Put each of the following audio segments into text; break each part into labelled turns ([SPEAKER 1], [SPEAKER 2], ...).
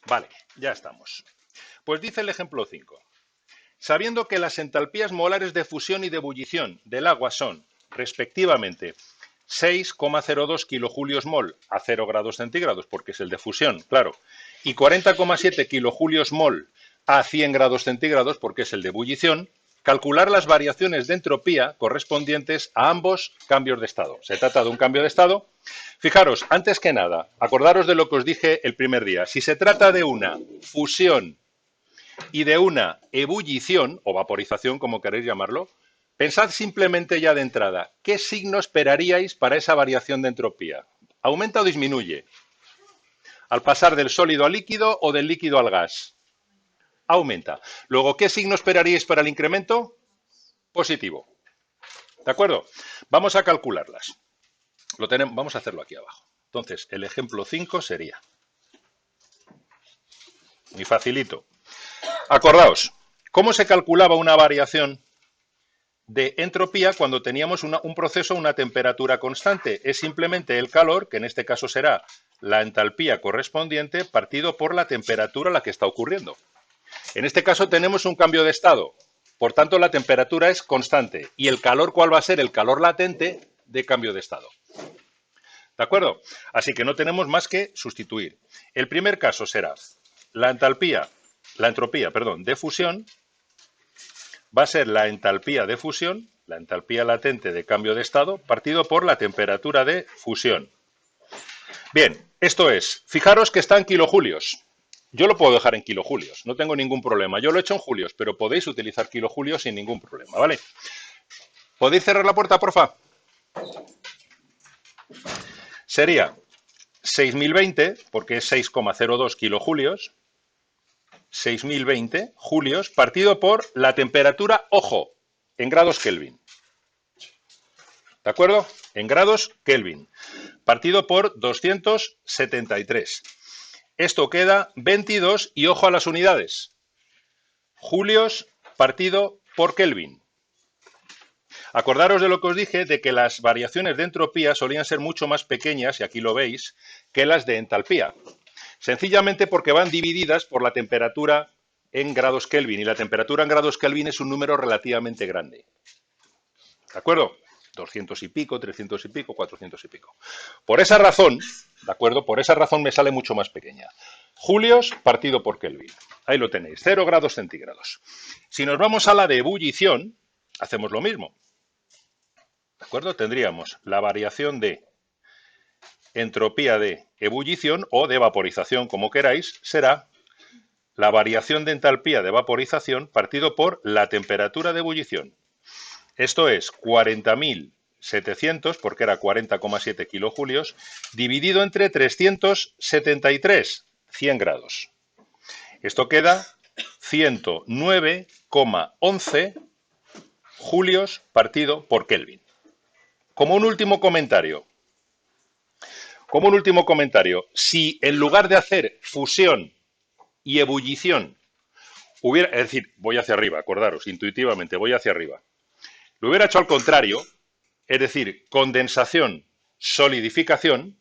[SPEAKER 1] Vale, ya estamos. Pues dice el ejemplo 5. Sabiendo que las entalpías molares de fusión y de ebullición del agua son, respectivamente, 6,02 kilojulios mol a 0 grados centígrados, porque es el de fusión, claro, y 40,7 kilojulios mol a 100 grados centígrados, porque es el de ebullición, calcular las variaciones de entropía correspondientes a ambos cambios de estado. Se trata de un cambio de estado. Fijaros, antes que nada, acordaros de lo que os dije el primer día. Si se trata de una fusión y de una ebullición, o vaporización, como queréis llamarlo, pensad simplemente ya de entrada, ¿qué signo esperaríais para esa variación de entropía? ¿Aumenta o disminuye? ¿Al pasar del sólido al líquido o del líquido al gas? Aumenta. Luego, ¿qué signo esperaríais para el incremento? Positivo. ¿De acuerdo? Vamos a calcularlas. Vamos a hacerlo aquí abajo. Entonces, el ejemplo 5 sería... Muy facilito. Acordaos, ¿cómo se calculaba una variación de entropía cuando teníamos un proceso a una temperatura constante? Es simplemente el calor, que en este caso será la entalpía correspondiente, partido por la temperatura a la que está ocurriendo. En este caso tenemos un cambio de estado, por tanto la temperatura es constante. ¿Y el calor cuál va a ser? El calor latente de cambio de estado. ¿De acuerdo? Así que no tenemos más que sustituir. El primer caso será la entropía, de fusión, va a ser la entalpía de fusión, la entalpía latente de cambio de estado, partido por la temperatura de fusión. Bien, esto es, fijaros que está en kilojulios. Yo lo puedo dejar en kilojulios, no tengo ningún problema. Yo lo he hecho en julios, pero podéis utilizar kilojulios sin ningún problema, ¿vale? ¿Podéis cerrar la puerta, porfa? Sería 6020, porque es 6,02 kilojulios, 6020 julios, partido por la temperatura, ojo, en grados Kelvin. ¿De acuerdo? En grados Kelvin, partido por 273. Esto queda 22 y ojo a las unidades. Julios partido por Kelvin. Acordaros de lo que os dije, de que las variaciones de entropía solían ser mucho más pequeñas, y aquí lo veis, que las de entalpía. Sencillamente porque van divididas por la temperatura en grados Kelvin, y la temperatura en grados Kelvin es un número relativamente grande. ¿De acuerdo? 200 y pico, 300 y pico, 400 y pico. Por esa razón, ¿de acuerdo? Por esa razón me sale mucho más pequeña. Julios partido por Kelvin. Ahí lo tenéis, 0 grados centígrados. Si nos vamos a la de ebullición, hacemos lo mismo. ¿De acuerdo? Tendríamos la variación de entropía de ebullición o de vaporización, como queráis, será la variación de entalpía de vaporización partido por la temperatura de ebullición. Esto es 40.700, porque era 40,7 kilojulios, dividido entre 373, 100 grados. Esto queda 109,11 julios partido por Kelvin. Como un último comentario, si en lugar de hacer fusión y ebullición hubiera, es decir, voy hacia arriba, acordaros, intuitivamente voy hacia arriba, lo hubiera hecho al contrario, es decir, condensación, solidificación,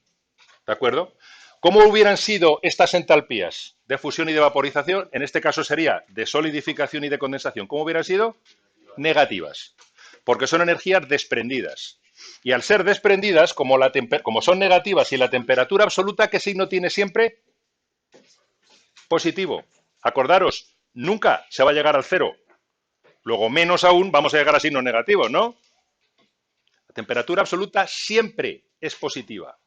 [SPEAKER 1] ¿de acuerdo? ¿Cómo hubieran sido estas entalpías de fusión y de vaporización? En este caso sería de solidificación y de condensación. ¿Cómo hubieran sido? Negativas, porque son energías desprendidas. Y al ser desprendidas, como son negativas y la temperatura absoluta, ¿qué signo tiene siempre? Positivo. Acordaros, nunca se va a llegar al cero. Luego, menos aún, vamos a llegar a signos negativos, ¿no? La temperatura absoluta siempre es positiva.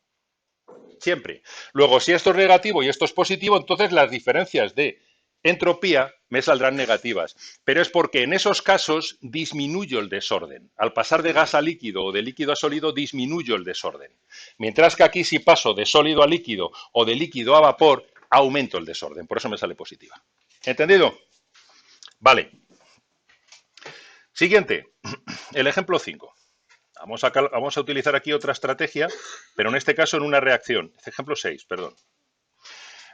[SPEAKER 1] Siempre. Luego, si esto es negativo y esto es positivo, entonces las diferencias de entropía me saldrán negativas. Pero es porque en esos casos disminuyo el desorden. Al pasar de gas a líquido o de líquido a sólido, disminuyo el desorden. Mientras que aquí, si paso de sólido a líquido o de líquido a vapor, aumento el desorden. Por eso me sale positiva. ¿Entendido? Vale. Siguiente, el ejemplo 5. Vamos a utilizar aquí otra estrategia, pero en este caso en una reacción. Ejemplo 6, perdón.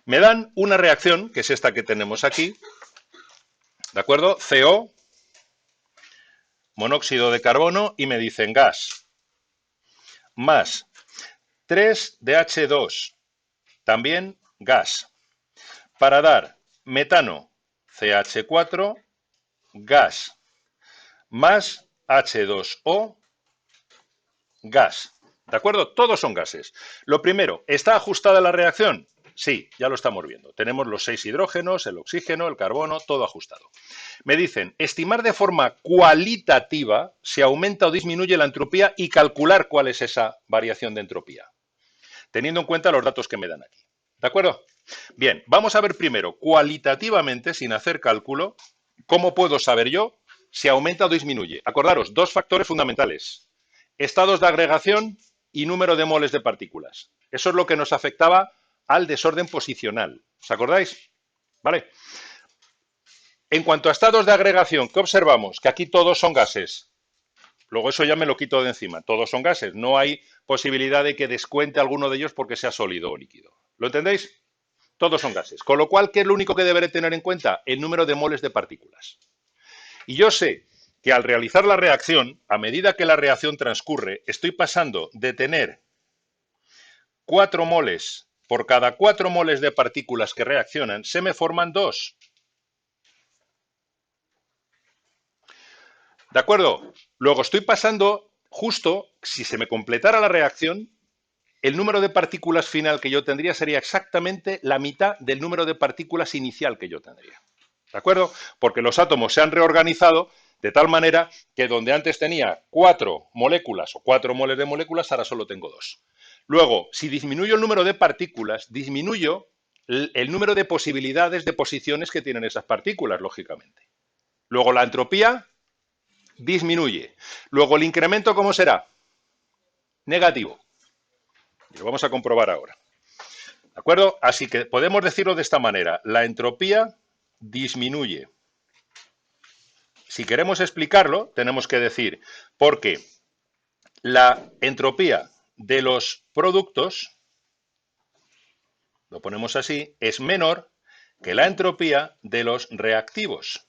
[SPEAKER 1] Me dan una reacción, que es esta que tenemos aquí, ¿de acuerdo? CO, monóxido de carbono, y me dicen gas, más 3 de H2, también gas, para dar metano CH4 gas más H2O gas. ¿De acuerdo? Todos son gases. Lo primero, ¿está ajustada la reacción? Sí, ya lo estamos viendo. Tenemos los 6 hidrógenos, el oxígeno, el carbono, todo ajustado. Me dicen, estimar de forma cualitativa si aumenta o disminuye la entropía y calcular cuál es esa variación de entropía, teniendo en cuenta los datos que me dan aquí. ¿De acuerdo? Bien, vamos a ver primero, cualitativamente, sin hacer cálculo, cómo puedo saber yo si aumenta o disminuye. Acordaros, dos factores fundamentales: estados de agregación y número de moles de partículas. Eso es lo que nos afectaba al desorden posicional. ¿Os acordáis? ¿Vale? En cuanto a estados de agregación, ¿qué observamos? Que aquí todos son gases. Luego eso ya me lo quito de encima. Todos son gases. No hay posibilidad de que descuente alguno de ellos porque sea sólido o líquido. ¿Lo entendéis? Todos son gases. Con lo cual, ¿qué es lo único que deberé tener en cuenta? El número de moles de partículas. Y yo sé que al realizar la reacción, a medida que la reacción transcurre, estoy pasando de tener 4 moles por cada 4 moles de partículas que reaccionan, se me forman 2. ¿De acuerdo? Luego estoy pasando justo, si se me completara la reacción, el número de partículas final que yo tendría sería exactamente la mitad del número de partículas inicial que yo tendría. ¿De acuerdo? Porque los átomos se han reorganizado de tal manera que donde antes tenía 4 moléculas o 4 moles de moléculas, ahora solo tengo 2. Luego, si disminuyo el número de partículas, disminuyo el número de posibilidades de posiciones que tienen esas partículas, lógicamente. Luego, la entropía disminuye. Luego, el incremento, ¿cómo será? Negativo. Y lo vamos a comprobar ahora. ¿De acuerdo? Así que podemos decirlo de esta manera. La entropía disminuye. Si queremos explicarlo, tenemos que decir, porque la entropía de los productos, lo ponemos así, es menor que la entropía de los reactivos.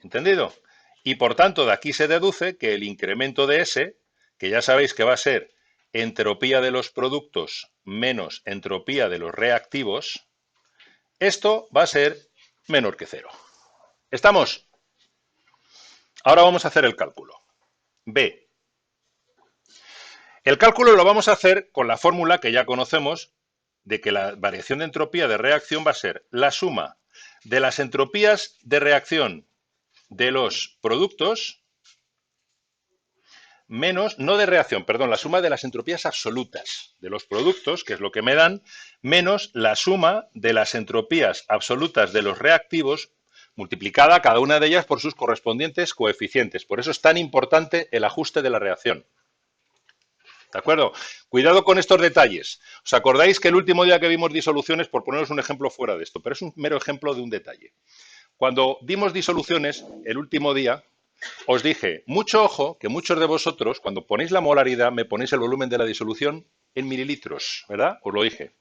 [SPEAKER 1] ¿Entendido? Y por tanto, de aquí se deduce que el incremento de S, que ya sabéis que va a ser entropía de los productos menos entropía de los reactivos, esto va a ser menor que 0. ¿Estamos? Ahora vamos a hacer el cálculo. B. El cálculo lo vamos a hacer con la fórmula que ya conocemos de que la variación de entropía de reacción va a ser la suma de las entropías de reacción de los productos menos, no de reacción, perdón, la suma de las entropías absolutas de los productos, que es lo que me dan, menos la suma de las entropías absolutas de los reactivos multiplicada cada una de ellas por sus correspondientes coeficientes. Por eso es tan importante el ajuste de la reacción. ¿De acuerdo? Cuidado con estos detalles. ¿Os acordáis que el último día que vimos disoluciones, por poneros un ejemplo fuera de esto, pero es un mero ejemplo de un detalle? Cuando dimos disoluciones, el último día, os dije, mucho ojo, que muchos de vosotros, cuando ponéis la molaridad, me ponéis el volumen de la disolución en mililitros, ¿verdad? Os lo dije.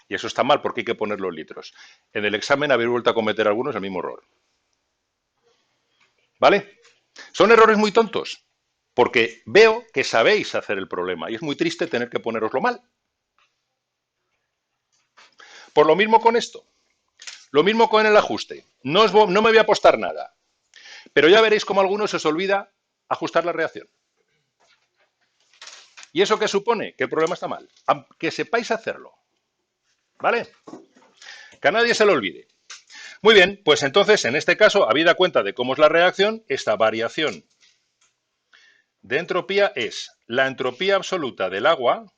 [SPEAKER 1] Y eso está mal porque hay que ponerlo en litros. En el examen habéis vuelto a cometer algunos el mismo error. ¿Vale? Son errores muy tontos, porque veo que sabéis hacer el problema y es muy triste tener que poneroslo mal. Por lo mismo con esto, lo mismo con el ajuste. No me voy a apostar nada, pero ya veréis cómo a algunos se os olvida ajustar la reacción. ¿Y eso qué supone? Que el problema está mal. Que sepáis hacerlo. ¿Vale? Que a nadie se lo olvide. Muy bien, pues entonces, en este caso, habida cuenta de cómo es la reacción, esta variación de entropía es la entropía absoluta del agua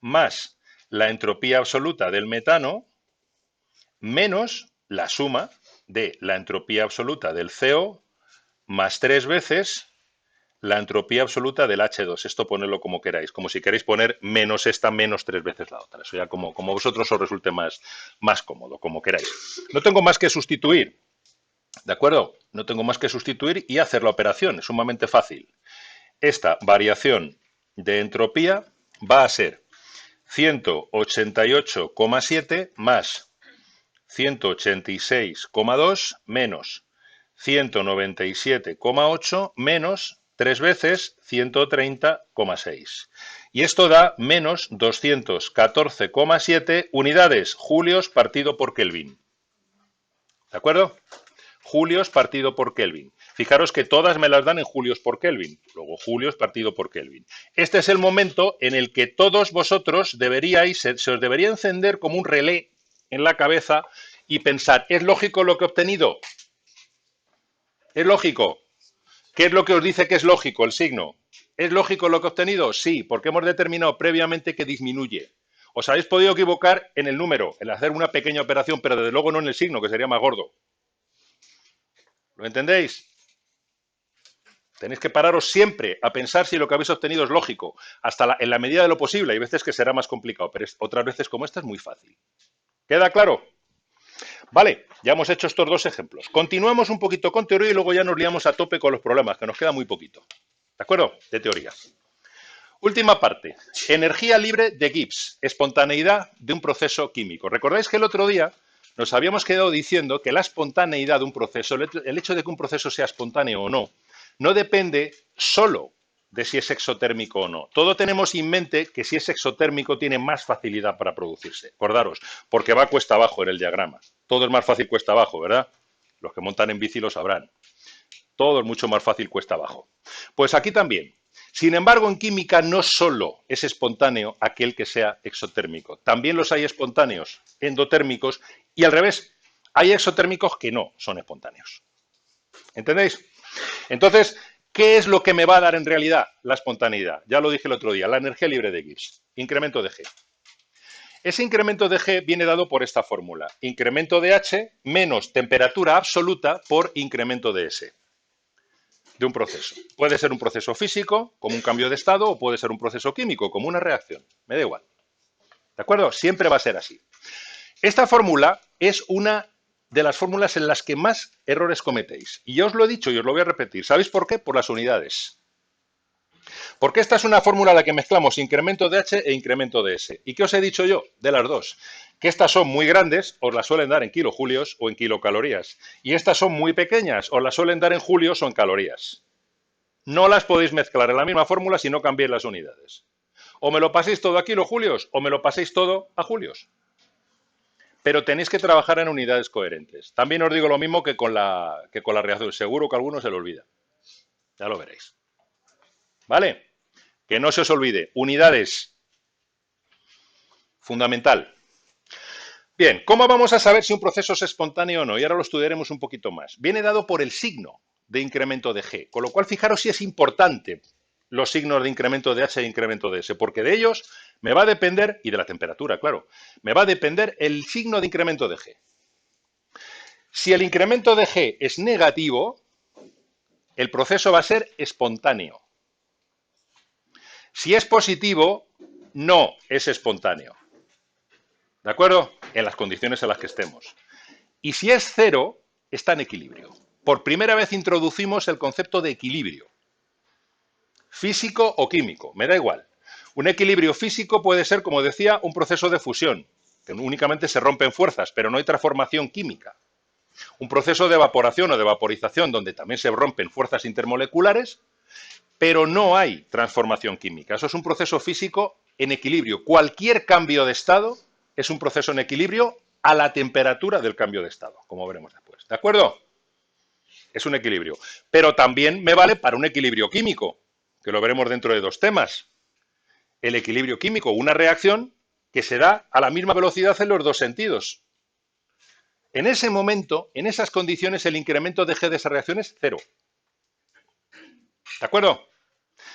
[SPEAKER 1] más la entropía absoluta del metano menos la suma de la entropía absoluta del CO más 3 veces la entropía absoluta del H2. Esto ponedlo como queráis, como si queréis poner menos esta menos 3 veces la otra. Eso ya como vosotros os resulte más cómodo, como queráis. No tengo más que sustituir, ¿de acuerdo? No tengo más que sustituir y hacer la operación, es sumamente fácil. Esta variación de entropía va a ser 188,7 más 186,2 menos 197,8 menos 3 veces 130,6. Y esto da menos 214,7 unidades julios partido por Kelvin. ¿De acuerdo? Julios partido por Kelvin. Fijaros que todas me las dan en julios por Kelvin. Luego julios partido por Kelvin. Este es el momento en el que todos vosotros deberíais, se os debería encender como un relé en la cabeza y pensar, ¿es lógico lo que he obtenido? ¿Es lógico? ¿Qué es lo que os dice que es lógico el signo? ¿Es lógico lo que he obtenido? Sí, porque hemos determinado previamente que disminuye. Os habéis podido equivocar en el número, en hacer una pequeña operación, pero desde luego no en el signo, que sería más gordo. ¿Lo entendéis? Tenéis que pararos siempre a pensar si lo que habéis obtenido es lógico, hasta en la medida de lo posible. Hay veces que será más complicado, pero otras veces como esta es muy fácil. ¿Queda claro? Vale, ya hemos hecho estos dos ejemplos. Continuamos un poquito con teoría y luego ya nos liamos a tope con los problemas, que nos queda muy poquito. ¿De acuerdo? De teoría. Última parte. Energía libre de Gibbs, espontaneidad de un proceso químico. ¿Recordáis que el otro día nos habíamos quedado diciendo que la espontaneidad de un proceso, el hecho de que un proceso sea espontáneo o no depende solo de si es exotérmico o no. Todo tenemos en mente que si es exotérmico tiene más facilidad para producirse. Acordaros, porque va cuesta abajo en el diagrama. Todo es más fácil cuesta abajo, ¿verdad? Los que montan en bici lo sabrán. Todo es mucho más fácil cuesta abajo. Pues aquí también. Sin embargo, en química no solo es espontáneo aquel que sea exotérmico. También los hay espontáneos endotérmicos y al revés, hay exotérmicos que no son espontáneos. ¿Entendéis? Entonces, ¿qué es lo que me va a dar en realidad la espontaneidad? Ya lo dije el otro día, la energía libre de Gibbs, incremento de G. Ese incremento de G viene dado por esta fórmula, incremento de H menos temperatura absoluta por incremento de S, de un proceso. Puede ser un proceso físico, como un cambio de estado, o puede ser un proceso químico, como una reacción. Me da igual. ¿De acuerdo? Siempre va a ser así. Esta fórmula es una de las fórmulas en las que más errores cometéis. Y ya os lo he dicho y os lo voy a repetir. ¿Sabéis por qué? Por las unidades. Porque esta es una fórmula en la que mezclamos incremento de H e incremento de S. ¿Y qué os he dicho yo de las dos? Que estas son muy grandes, os las suelen dar en kilojulios o en kilocalorías. Y estas son muy pequeñas, os las suelen dar en julios o en calorías. No las podéis mezclar en la misma fórmula si no cambiéis las unidades. O me lo paséis todo a kilojulios o me lo paséis todo a julios. Pero tenéis que trabajar en unidades coherentes. También os digo lo mismo que con la reacción. Seguro que a alguno se lo olvida. Ya lo veréis. ¿Vale? Que no se os olvide. Unidades. Fundamental. Bien, ¿cómo vamos a saber si un proceso es espontáneo o no? Y ahora lo estudiaremos un poquito más. Viene dado por el signo de incremento de G. Con lo cual, fijaros si es importante los signos de incremento de H e incremento de S, porque de ellos me va a depender, y de la temperatura, claro, me va a depender el signo de incremento de G. Si el incremento de G es negativo, el proceso va a ser espontáneo. Si es positivo, no es espontáneo. ¿De acuerdo? En las condiciones en las que estemos. Y si es cero, está en equilibrio. Por primera vez introducimos el concepto de equilibrio. Físico o químico, me da igual. Un equilibrio físico puede ser, como decía, un proceso de fusión, que únicamente se rompen fuerzas, pero no hay transformación química. Un proceso de evaporación o de vaporización, donde también se rompen fuerzas intermoleculares, pero no hay transformación química. Eso es un proceso físico en equilibrio. Cualquier cambio de estado es un proceso en equilibrio a la temperatura del cambio de estado, como veremos después. ¿De acuerdo? Es un equilibrio. Pero también me vale para un equilibrio químico, que lo veremos dentro de dos temas. El equilibrio químico, una reacción que se da a la misma velocidad en los dos sentidos. En ese momento, en esas condiciones, el incremento de G de esa reacción es cero. ¿De acuerdo?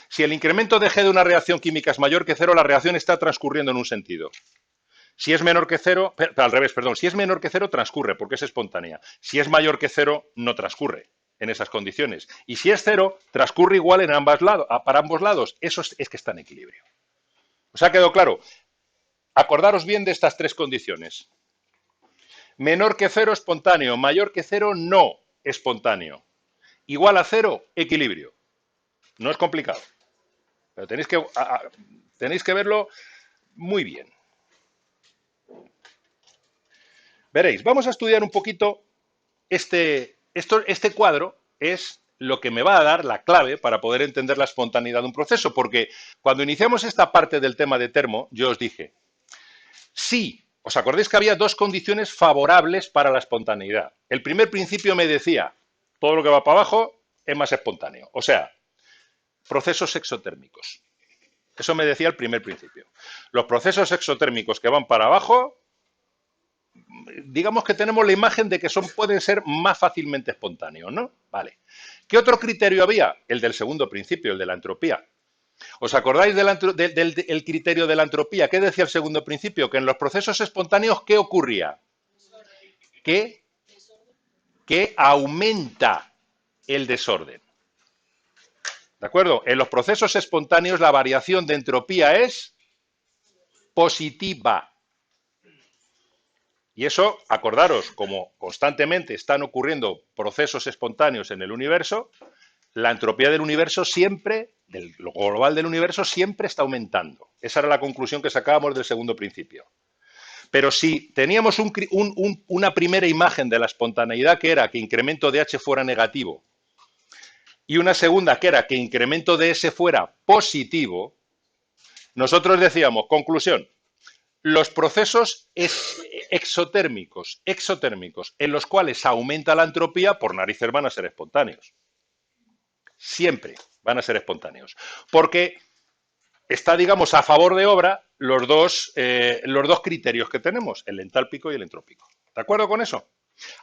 [SPEAKER 1] Si el incremento de G de una reacción química es mayor que cero, la reacción está transcurriendo en un sentido. Si es menor que cero, al revés, perdón, si es menor que cero, transcurre porque es espontánea. Si es mayor que cero, no transcurre en esas condiciones. Y si es cero, transcurre igual en para ambos lados. Eso es que está en equilibrio. ¿Os ha quedado claro? Acordaros bien de estas tres condiciones. Menor que cero, espontáneo. Mayor que cero, no espontáneo. Igual a cero, equilibrio. No es complicado. Pero tenéis que verlo muy bien. Veréis, vamos a estudiar un poquito este cuadro. Es lo que me va a dar la clave para poder entender la espontaneidad de un proceso, porque cuando iniciamos esta parte del tema de termo, yo os dije, sí, os acordáis que había dos condiciones favorables para la espontaneidad. El primer principio me decía, todo lo que va para abajo es más espontáneo, o sea, procesos exotérmicos. Eso me decía el primer principio. Los procesos exotérmicos que van para abajo, digamos que tenemos la imagen de que pueden ser más fácilmente espontáneos, ¿no? Vale. ¿Qué otro criterio había? El del segundo principio, el de la entropía. ¿Os acordáis del criterio de la entropía? ¿Qué decía el segundo principio? Que en los procesos espontáneos, ¿qué ocurría? Que aumenta el desorden. ¿De acuerdo? En los procesos espontáneos la variación de entropía es positiva. Y eso, acordaros, como constantemente están ocurriendo procesos espontáneos en el universo, la entropía del universo siempre, lo global del universo, siempre está aumentando. Esa era la conclusión que sacábamos del segundo principio. Pero si teníamos una primera imagen de la espontaneidad que era que incremento de H fuera negativo y una segunda que era que incremento de S fuera positivo, nosotros decíamos, conclusión, los procesos exotérmicos, en los cuales aumenta la entropía, por narices van a ser espontáneos. Siempre van a ser espontáneos. Porque está, digamos, a favor de obra los dos criterios que tenemos, el entálpico y el entrópico. ¿De acuerdo con eso?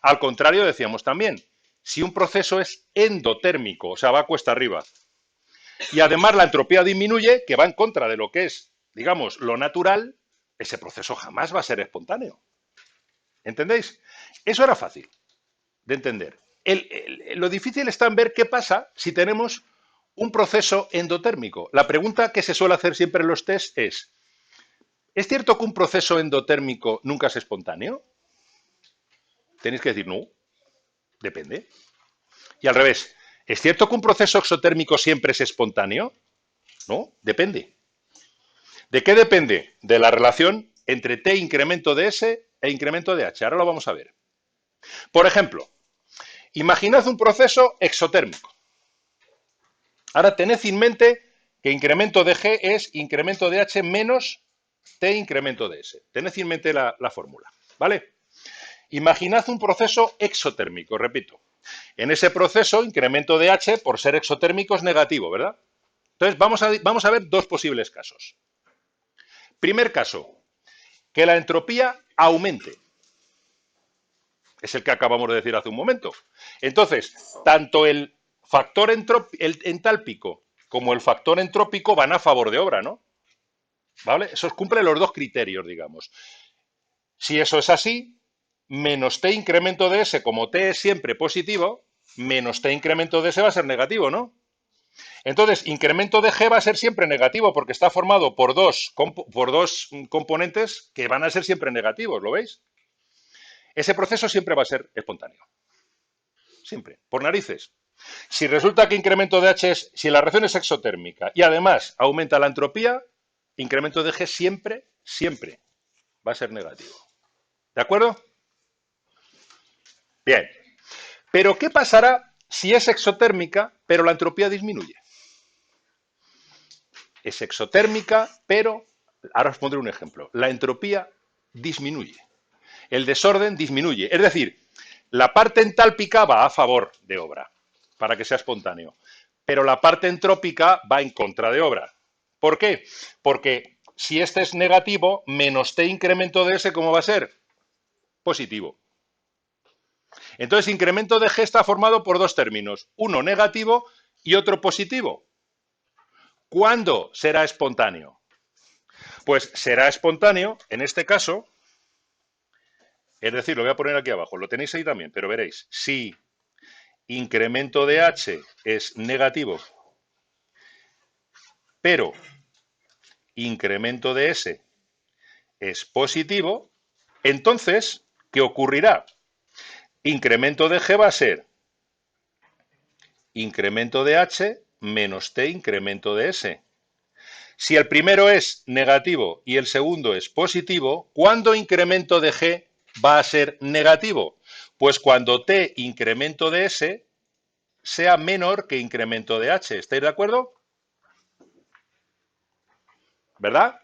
[SPEAKER 1] Al contrario, decíamos también, si un proceso es endotérmico, o sea, va cuesta arriba, y además la entropía disminuye, que va en contra de lo que es, digamos, lo natural, ese proceso jamás va a ser espontáneo. ¿Entendéis? Eso era fácil de entender. Lo difícil está en ver qué pasa si tenemos un proceso endotérmico. La pregunta que se suele hacer siempre en los test ¿es cierto que un proceso endotérmico nunca es espontáneo? Tenéis que decir no, depende. Y al revés, ¿es cierto que un proceso exotérmico siempre es espontáneo? No, depende. ¿De qué depende? De la relación entre T incremento de S e incremento de H. Ahora lo vamos a ver. Por ejemplo, imaginad un proceso exotérmico. Ahora tened en mente que incremento de G es incremento de H menos T incremento de S. Tened en mente la fórmula, ¿vale? Imaginad un proceso exotérmico, repito. En ese proceso, incremento de H, por ser exotérmico, es negativo, ¿verdad? Entonces, vamos a ver dos posibles casos. Primer caso, que la entropía aumente. Es el que acabamos de decir hace un momento. Entonces, tanto el factor entálpico como el factor entrópico van a favor de obra, ¿no? ¿Vale? Eso cumple los dos criterios, digamos. Si eso es así, menos T incremento de S, como T es siempre positivo, menos T incremento de S va a ser negativo, ¿no? Entonces, incremento de G va a ser siempre negativo porque está formado por dos componentes que van a ser siempre negativos, ¿lo veis? Ese proceso siempre va a ser espontáneo. Siempre, por narices. Si resulta que incremento de H si la reacción es exotérmica y además aumenta la entropía, incremento de G siempre va a ser negativo. ¿De acuerdo? Bien. Pero ¿qué pasará si es exotérmica, pero la entropía disminuye? Es exotérmica, pero, ahora os pondré un ejemplo, la entropía disminuye. El desorden disminuye. Es decir, la parte entálpica va a favor de obra, para que sea espontáneo, pero la parte entrópica va en contra de obra. ¿Por qué? Porque si este es negativo, menos T incremento de S, ¿cómo va a ser? Positivo. Entonces, incremento de G está formado por dos términos, uno negativo y otro positivo. ¿Cuándo será espontáneo? Pues será espontáneo, en este caso, es decir, lo voy a poner aquí abajo, lo tenéis ahí también, pero veréis, si incremento de H es negativo, pero incremento de S es positivo, entonces, ¿qué ocurrirá? Incremento de G va a ser incremento de H menos T incremento de S. Si el primero es negativo y el segundo es positivo, ¿cuándo incremento de G va a ser negativo? Pues cuando T incremento de S sea menor que incremento de H. ¿Estáis de acuerdo? ¿Verdad?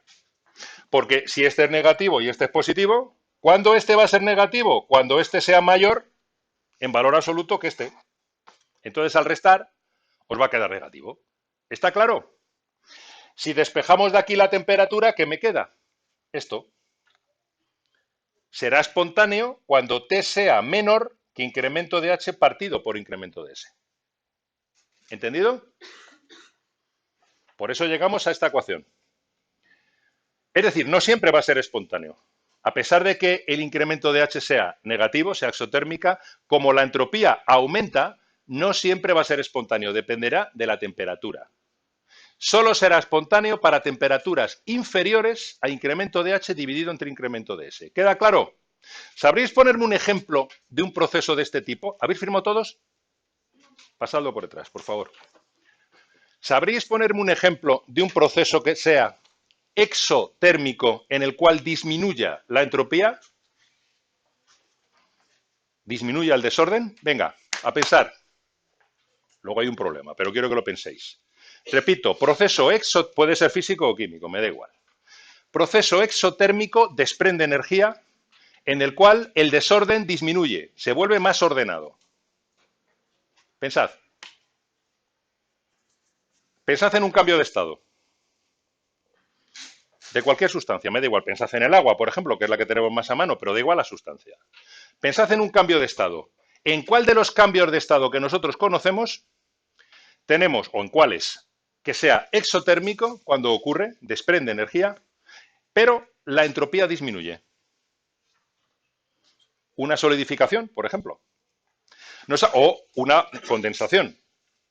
[SPEAKER 1] Porque si este es negativo y este es positivo, ¿cuándo este va a ser negativo? Cuando este sea mayor en valor absoluto que este. Entonces, al restar, os va a quedar negativo. ¿Está claro? Si despejamos de aquí la temperatura, ¿qué me queda? Esto. Será espontáneo cuando T sea menor que incremento de H partido por incremento de S. ¿Entendido? Por eso llegamos a esta ecuación. Es decir, no siempre va a ser espontáneo. A pesar de que el incremento de H sea negativo, sea exotérmica, como la entropía aumenta, no siempre va a ser espontáneo, dependerá de la temperatura. Solo será espontáneo para temperaturas inferiores a incremento de H dividido entre incremento de S. ¿Queda claro? ¿Sabréis ponerme un ejemplo de un proceso de este tipo? ¿Habéis firmado todos? Pasadlo por detrás, por favor. ¿Sabréis ponerme un ejemplo de un proceso que sea exotérmico en el cual disminuya la entropía? ¿Disminuya el desorden? Venga, a pensar. Luego hay un problema, pero quiero que lo penséis. Repito, proceso puede ser físico o químico, me da igual. Proceso exotérmico desprende energía en el cual el desorden disminuye, se vuelve más ordenado. Pensad. Pensad en un cambio de estado. De cualquier sustancia, me da igual. Pensad en el agua, por ejemplo, que es la que tenemos más a mano, pero da igual la sustancia. Pensad en un cambio de estado. ¿En cuál de los cambios de estado que nosotros conocemos tenemos, o en cuáles, que sea exotérmico cuando ocurre, desprende energía, pero la entropía disminuye? Una solidificación, por ejemplo. O una condensación.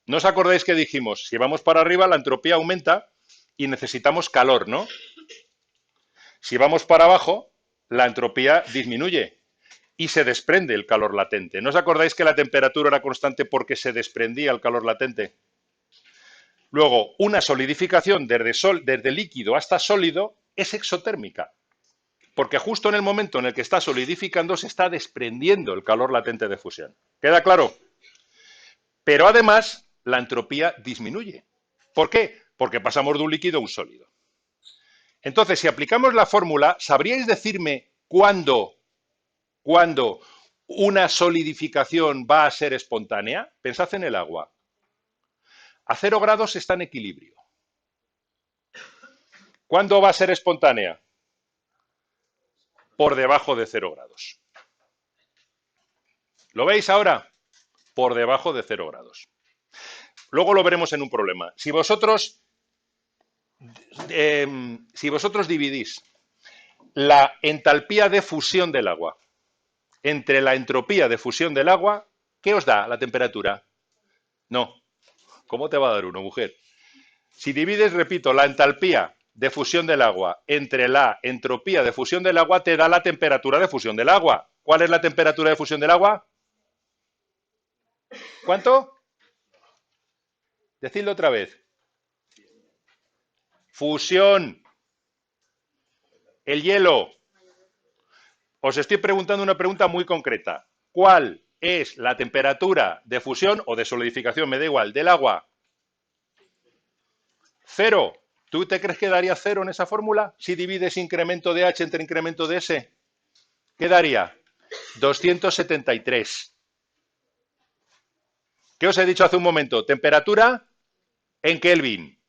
[SPEAKER 1] ¿No os acordáis que dijimos, si vamos para arriba, la entropía aumenta y necesitamos calor, ¿no? Si vamos para abajo, la entropía disminuye y se desprende el calor latente. ¿No os acordáis que la temperatura era constante porque se desprendía el calor latente? Luego, una solidificación desde líquido hasta sólido es exotérmica, porque justo en el momento en el que está solidificando se está desprendiendo el calor latente de fusión. ¿Queda claro? Pero además, la entropía disminuye. ¿Por qué? Porque pasamos de un líquido a un sólido. Entonces, si aplicamos la fórmula, ¿sabríais decirme cuándo una solidificación va a ser espontánea? Pensad en el agua. A 0 grados está en equilibrio. ¿Cuándo va a ser espontánea? Por debajo de 0 grados. ¿Lo veis ahora? Por debajo de 0 grados. Luego lo veremos en un problema. Si vosotros dividís la entalpía de fusión del agua entre la entropía de fusión del agua, ¿qué os da la temperatura? No. ¿Cómo te va a dar uno, mujer? Si divides, repito, la entalpía de fusión del agua entre la entropía de fusión del agua, te da la temperatura de fusión del agua. ¿Cuál es la temperatura de fusión del agua? ¿Cuánto? Decidlo otra vez. Fusión. El hielo. Os estoy preguntando una pregunta muy concreta. ¿Cuál es la temperatura de fusión o de solidificación, me da igual, del agua? 0. ¿Tú te crees que daría 0 en esa fórmula? Si divides incremento de H entre incremento de S, ¿qué daría? 273. ¿Qué os he dicho hace un momento? Temperatura en Kelvin.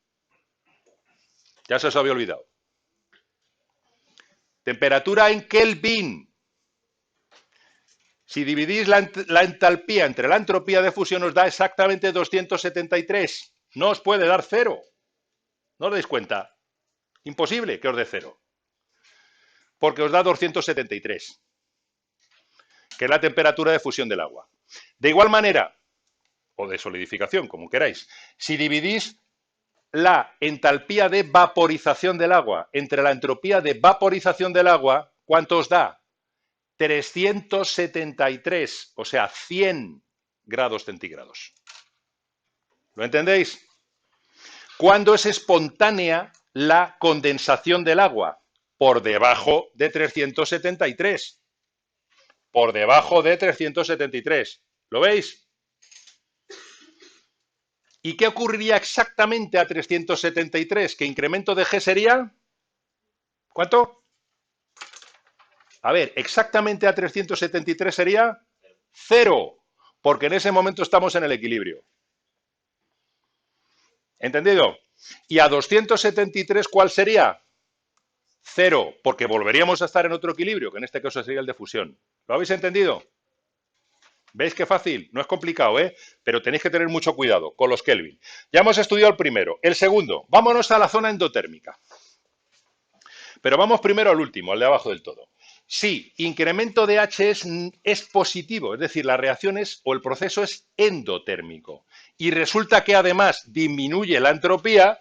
[SPEAKER 1] Ya se os había olvidado. Temperatura en Kelvin. Si dividís la entalpía entre la entropía de fusión os da exactamente 273. No os puede dar 0. ¿No os dais cuenta? Imposible que os dé 0. Porque os da 273, que es la temperatura de fusión del agua. De igual manera, o de solidificación, como queráis, si dividís la entalpía de vaporización del agua entre la entropía de vaporización del agua, ¿cuánto os da? 373, o sea, 100 grados centígrados. ¿Lo entendéis? ¿Cuándo es espontánea la condensación del agua? Por debajo de 373. Por debajo de 373. ¿Lo veis? ¿Y qué ocurriría exactamente a 373? ¿Qué incremento de G sería? ¿Cuánto? A ver, exactamente a 373 sería 0, porque en ese momento estamos en el equilibrio. ¿Entendido? Y a 273, ¿cuál sería? 0, porque volveríamos a estar en otro equilibrio, que en este caso sería el de fusión. ¿Lo habéis entendido? ¿Veis qué fácil? No es complicado, ¿eh? Pero tenéis que tener mucho cuidado con los Kelvin. Ya hemos estudiado el primero. El segundo, vámonos a la zona endotérmica. Pero vamos primero al último, al de abajo del todo. Si incremento de H es positivo, es decir, la reacción es o el proceso es endotérmico, y resulta que además disminuye la entropía,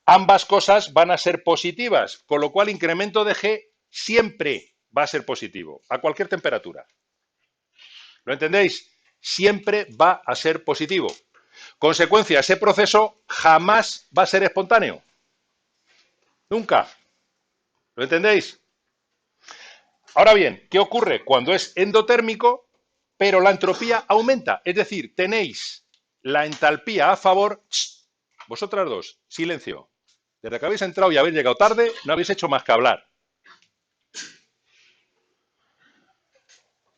[SPEAKER 1] ambas cosas van a ser positivas, con lo cual incremento de G siempre va a ser positivo, a cualquier temperatura. ¿Lo entendéis? Siempre va a ser positivo. Consecuencia, ese proceso jamás va a ser espontáneo. Nunca. ¿Lo entendéis? Ahora bien, ¿qué ocurre cuando es endotérmico, pero la entropía aumenta? Es decir, tenéis la entalpía a favor. Vosotras dos, silencio. Desde que habéis entrado y habéis llegado tarde, no habéis hecho más que hablar.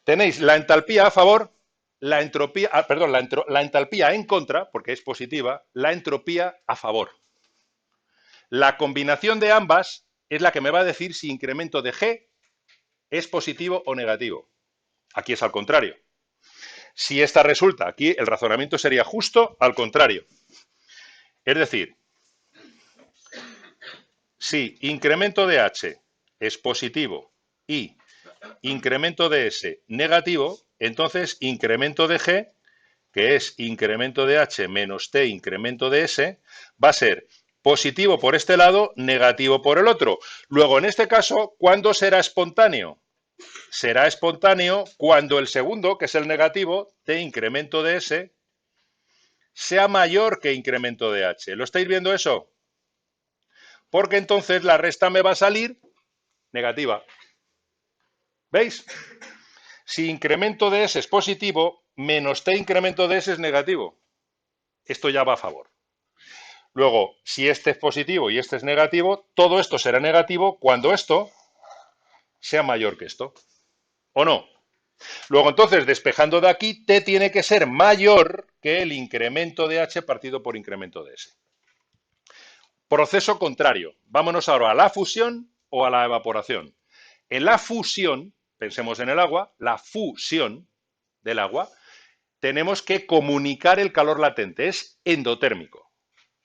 [SPEAKER 1] Tenéis la entalpía a favor, la entropía, perdón, la entalpía en contra, porque es positiva, la entropía a favor. La combinación de ambas es la que me va a decir si incremento de G es positivo o negativo. Aquí es al contrario. Si esta resulta, aquí el razonamiento sería justo al contrario. Es decir, si incremento de H es positivo y incremento de S negativo, entonces incremento de G, que es incremento de H menos T incremento de S, va a ser positivo por este lado, negativo por el otro. Luego, en este caso, ¿cuándo será espontáneo? Será espontáneo cuando el segundo, que es el negativo, T incremento de S, sea mayor que incremento de H. ¿Lo estáis viendo eso? Porque entonces la resta me va a salir negativa. ¿Veis? Si incremento de S es positivo, menos T incremento de S es negativo. Esto ya va a favor. Luego, si este es positivo y este es negativo, todo esto será negativo cuando esto sea mayor que esto. ¿O no? Luego, entonces, despejando de aquí, T tiene que ser mayor que el incremento de H partido por incremento de S. Proceso contrario. Vámonos ahora a la fusión o a la evaporación. En la fusión, pensemos en el agua, la fusión del agua, tenemos que comunicar el calor latente, es endotérmico.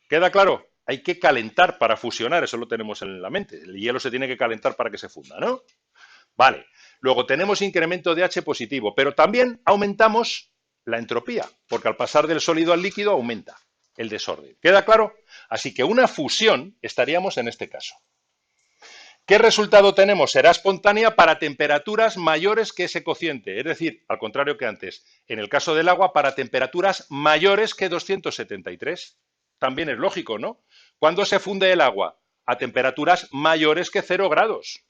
[SPEAKER 1] ¿Queda claro? Hay que calentar para fusionar, eso lo tenemos en la mente. El hielo se tiene que calentar para que se funda, ¿no? Vale. Luego tenemos incremento de H positivo, pero también aumentamos la entropía, porque al pasar del sólido al líquido aumenta el desorden. ¿Queda claro? Así que una fusión estaríamos en este caso. ¿Qué resultado tenemos? Será espontánea para temperaturas mayores que ese cociente, es decir, al contrario que antes, en el caso del agua, para temperaturas mayores que 273. También es lógico, ¿no? ¿Cuándo se funde el agua? A temperaturas mayores que 0 grados.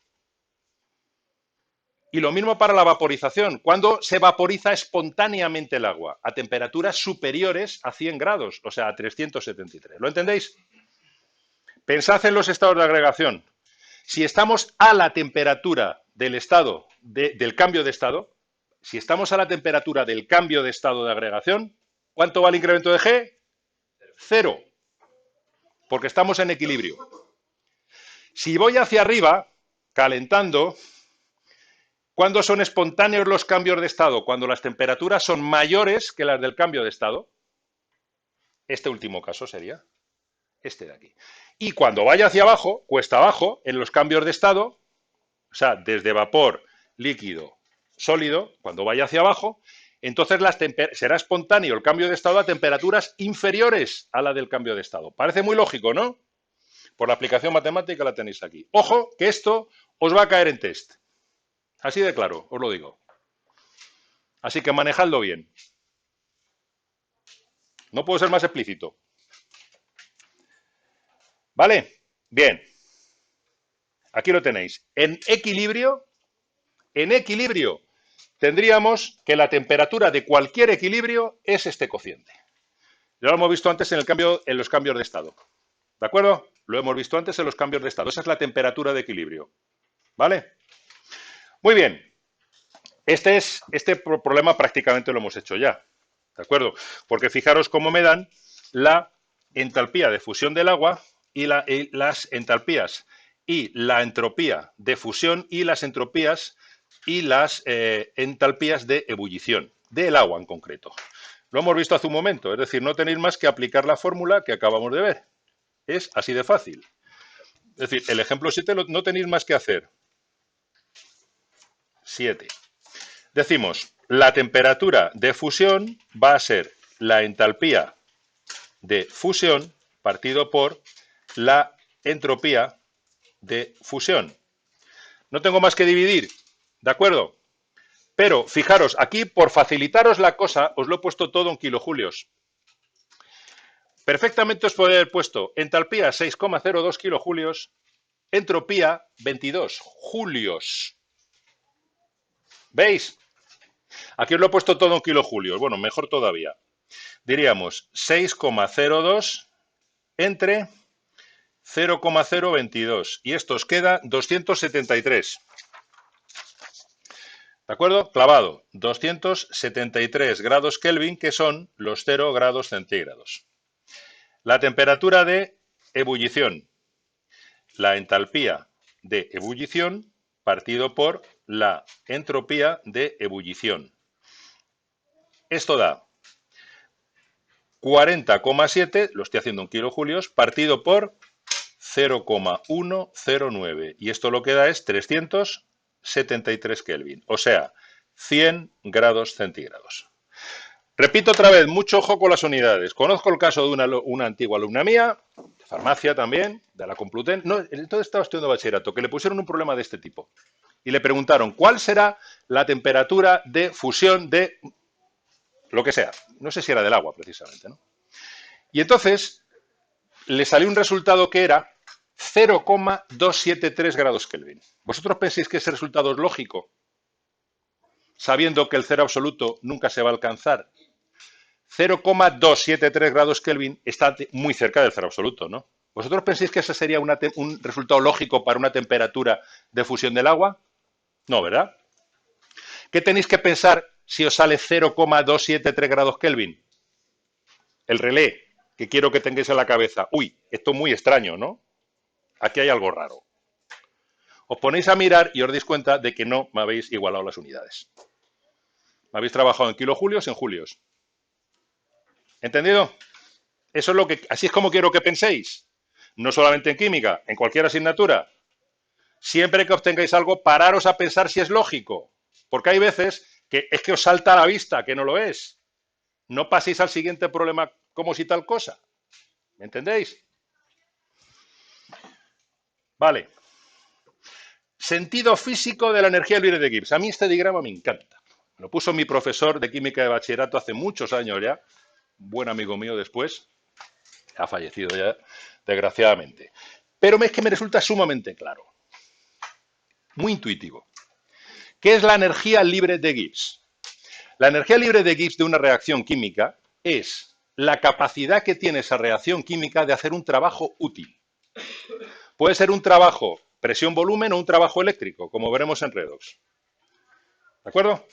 [SPEAKER 1] Y lo mismo para la vaporización. ¿Cuándo se vaporiza espontáneamente el agua? A temperaturas superiores a 100 grados, o sea, a 373. ¿Lo entendéis? Pensad en los estados de agregación. Si estamos a la temperatura del estado, del cambio de estado, si estamos a la temperatura del cambio de estado de agregación, ¿cuánto va el incremento de G? 0, porque estamos en equilibrio. Si voy hacia arriba, calentando, ¿cuándo son espontáneos los cambios de estado? Cuando las temperaturas son mayores que las del cambio de estado. Este último caso sería este de aquí. Y cuando vaya hacia abajo, cuesta abajo, en los cambios de estado, o sea, desde vapor, líquido, sólido, cuando vaya hacia abajo, entonces será espontáneo el cambio de estado a temperaturas inferiores a la del cambio de estado. Parece muy lógico, ¿no? Por la aplicación matemática la tenéis aquí. Ojo, que esto os va a caer en test. Así de claro, os lo digo. Así que manejadlo bien. No puedo ser más explícito. ¿Vale? Bien. Aquí lo tenéis. En equilibrio, tendríamos que la temperatura de cualquier equilibrio es este cociente. Ya lo hemos visto antes en los cambios de estado. ¿De acuerdo? Lo hemos visto antes en los cambios de estado. Esa es la temperatura de equilibrio. ¿Vale? Muy bien. Este problema prácticamente lo hemos hecho ya. ¿De acuerdo? Porque fijaros cómo me dan la entalpía de fusión del agua y las entalpías y la entropía de fusión y las entropías y las entalpías de ebullición, del agua en concreto. Lo hemos visto hace un momento, es decir, no tenéis más que aplicar la fórmula que acabamos de ver. Es así de fácil. Es decir, el ejemplo 7 no tenéis más que hacer. 7. Decimos, la temperatura de fusión va a ser la entalpía de fusión partido por la entropía de fusión. No tengo más que dividir, ¿de acuerdo? Pero fijaros, aquí por facilitaros la cosa, os lo he puesto todo en kilojulios. Perfectamente os podría haber puesto entalpía 6,02 kilojulios, entropía 22 julios. ¿Veis? Aquí os lo he puesto todo en kilojulios. Bueno, mejor todavía. Diríamos 6,02 entre 0,022. Y esto os queda 273. ¿De acuerdo? Clavado. 273 grados Kelvin, que son los 0 grados centígrados. La temperatura de ebullición. La entalpía de ebullición partido por la entropía de ebullición. Esto da 40,7, lo estoy haciendo en kilojulios, partido por 0,109. Y esto lo que da es 373 Kelvin, o sea, 100 grados centígrados. Repito otra vez, mucho ojo con las unidades. Conozco el caso de una antigua alumna mía, de farmacia también, de la Complutense, no, entonces estaba estudiando bachillerato, que le pusieron un problema de este tipo. Y le preguntaron, ¿cuál será la temperatura de fusión de lo que sea? No sé si era del agua, precisamente, ¿no? Y entonces le salió un resultado que era 0,273 grados Kelvin. ¿Vosotros pensáis que ese resultado es lógico? Sabiendo que el cero absoluto nunca se va a alcanzar. 0,273 grados Kelvin está muy cerca del cero absoluto, ¿no? ¿Vosotros pensáis que ese sería un resultado lógico para una temperatura de fusión del agua? No, ¿verdad? ¿Qué tenéis que pensar si os sale 0,273 grados Kelvin? El relé, que quiero que tengáis en la cabeza. Uy, esto es muy extraño, ¿no? Aquí hay algo raro. Os ponéis a mirar y os dais cuenta de que no me habéis igualado las unidades. Me habéis trabajado en kilojulios, en julios. ¿Entendido? Eso es lo que, así es como quiero que penséis. No solamente en química, en cualquier asignatura. Siempre que obtengáis algo, pararos a pensar si es lógico. Porque hay veces que es que os salta a la vista, que no lo es. No paséis al siguiente problema como si tal cosa. ¿Me entendéis? Vale. Sentido físico de la energía libre de Gibbs. A mí este diagrama me encanta. Lo puso mi profesor de química de bachillerato hace muchos años ya. Buen amigo mío después. Ha fallecido ya, desgraciadamente. Pero es que me resulta sumamente claro. Muy intuitivo. ¿Qué es la energía libre de Gibbs? La energía libre de Gibbs de una reacción química es la capacidad que tiene esa reacción química de hacer un trabajo útil. Puede ser un trabajo presión-volumen o un trabajo eléctrico, como veremos en redox. ¿De acuerdo?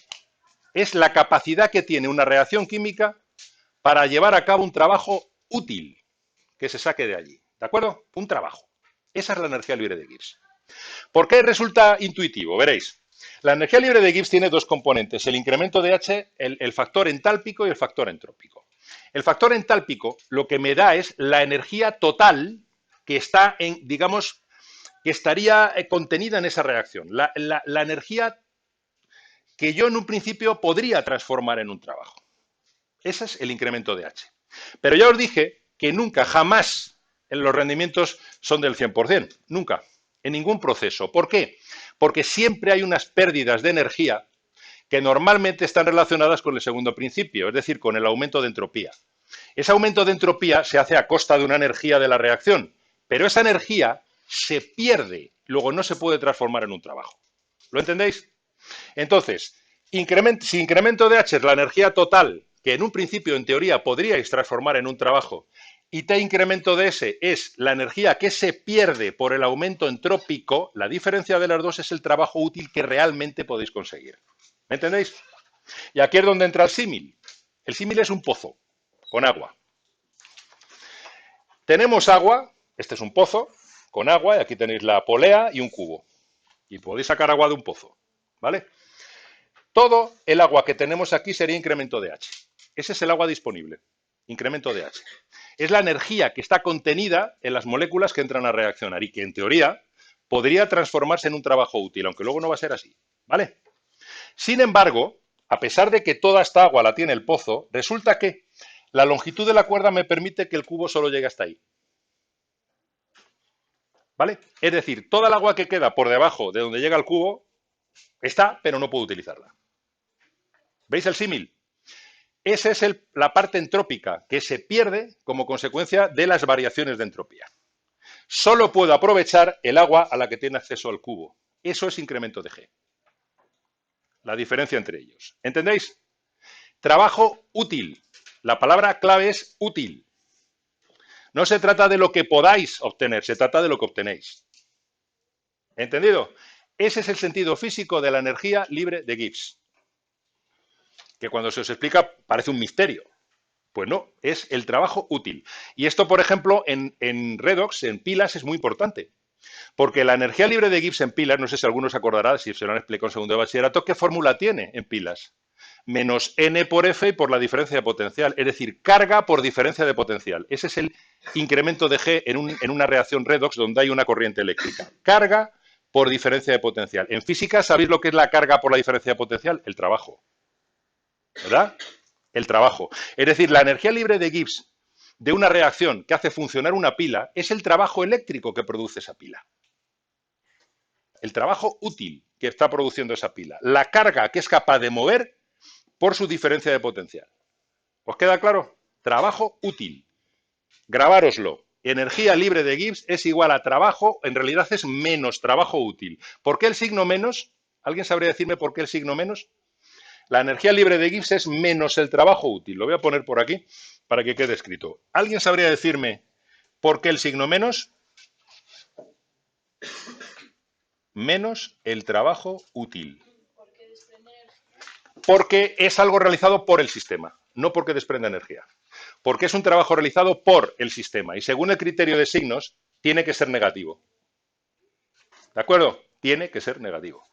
[SPEAKER 1] Es la capacidad que tiene una reacción química para llevar a cabo un trabajo útil que se saque de allí. ¿De acuerdo? Un trabajo. Esa es la energía libre de Gibbs. ¿Por qué resulta intuitivo? Veréis. La energía libre de Gibbs tiene dos componentes, el incremento de H, el factor entálpico y el factor entrópico. El factor entálpico lo que me da es la energía total que está en, digamos, que estaría contenida en esa reacción. La energía que yo en un principio podría transformar en un trabajo. Ese es el incremento de H. Pero ya os dije que nunca, jamás, en los rendimientos son del 100%. Nunca. En ningún proceso. ¿Por qué? Porque siempre hay unas pérdidas de energía que normalmente están relacionadas con el segundo principio, es decir, con el aumento de entropía. Ese aumento de entropía se hace a costa de una energía de la reacción, pero esa energía se pierde, luego no se puede transformar en un trabajo. ¿Lo entendéis? Entonces, si incremento de H es la energía total que en un principio, en teoría, podríais transformar en un trabajo, y T incremento de S es la energía que se pierde por el aumento entrópico, la diferencia de las dos es el trabajo útil que realmente podéis conseguir. ¿Me entendéis? Y aquí es donde entra el símil. El símil es un pozo con agua. Tenemos agua, este es un pozo con agua, y aquí tenéis la polea y un cubo. Y podéis sacar agua de un pozo, ¿vale? Todo el agua que tenemos aquí sería incremento de H. Ese es el agua disponible, incremento de H. Es la energía que está contenida en las moléculas que entran a reaccionar y que, en teoría, podría transformarse en un trabajo útil, aunque luego no va a ser así, ¿vale? Sin embargo, a pesar de que toda esta agua la tiene el pozo, resulta que la longitud de la cuerda me permite que el cubo solo llegue hasta ahí. ¿Vale? Es decir, toda el agua que queda por debajo de donde llega el cubo está, pero no puedo utilizarla. ¿Veis el símil? Esa es la parte entrópica que se pierde como consecuencia de las variaciones de entropía. Solo puedo aprovechar el agua a la que tiene acceso el cubo. Eso es incremento de G. La diferencia entre ellos. ¿Entendéis? Trabajo útil. La palabra clave es útil. No se trata de lo que podáis obtener, se trata de lo que obtenéis. ¿Entendido? Ese es el sentido físico de la energía libre de Gibbs. Que cuando se os explica parece un misterio. Pues no, es el trabajo útil. Y esto, por ejemplo, en redox, en pilas, es muy importante. Porque la energía libre de Gibbs en pilas, no sé si alguno se acordará, si se lo han explicado en segundo de bachillerato, ¿qué fórmula tiene en pilas? Menos N por F y por la diferencia de potencial. Es decir, carga por diferencia de potencial. Ese es el incremento de G en una reacción redox donde hay una corriente eléctrica. Carga por diferencia de potencial. En física, ¿sabéis lo que es la carga por la diferencia de potencial? El trabajo. ¿Verdad? El trabajo. Es decir, la energía libre de Gibbs de una reacción que hace funcionar una pila es el trabajo eléctrico que produce esa pila. El trabajo útil que está produciendo esa pila. La carga que es capaz de mover por su diferencia de potencial. ¿Os queda claro? Trabajo útil. Grabároslo. Energía libre de Gibbs es igual a trabajo, en realidad es menos trabajo útil. ¿Por qué el signo menos? ¿Alguien sabría decirme por qué el signo menos? La energía libre de Gibbs es menos el trabajo útil. Lo voy a poner por aquí para que quede escrito. ¿Alguien sabría decirme por qué el signo menos? Menos el trabajo útil. Porque es algo realizado por el sistema, no porque desprenda energía. Porque es un trabajo realizado por el sistema y según el criterio de signos tiene que ser negativo. ¿De acuerdo? Tiene que ser negativo.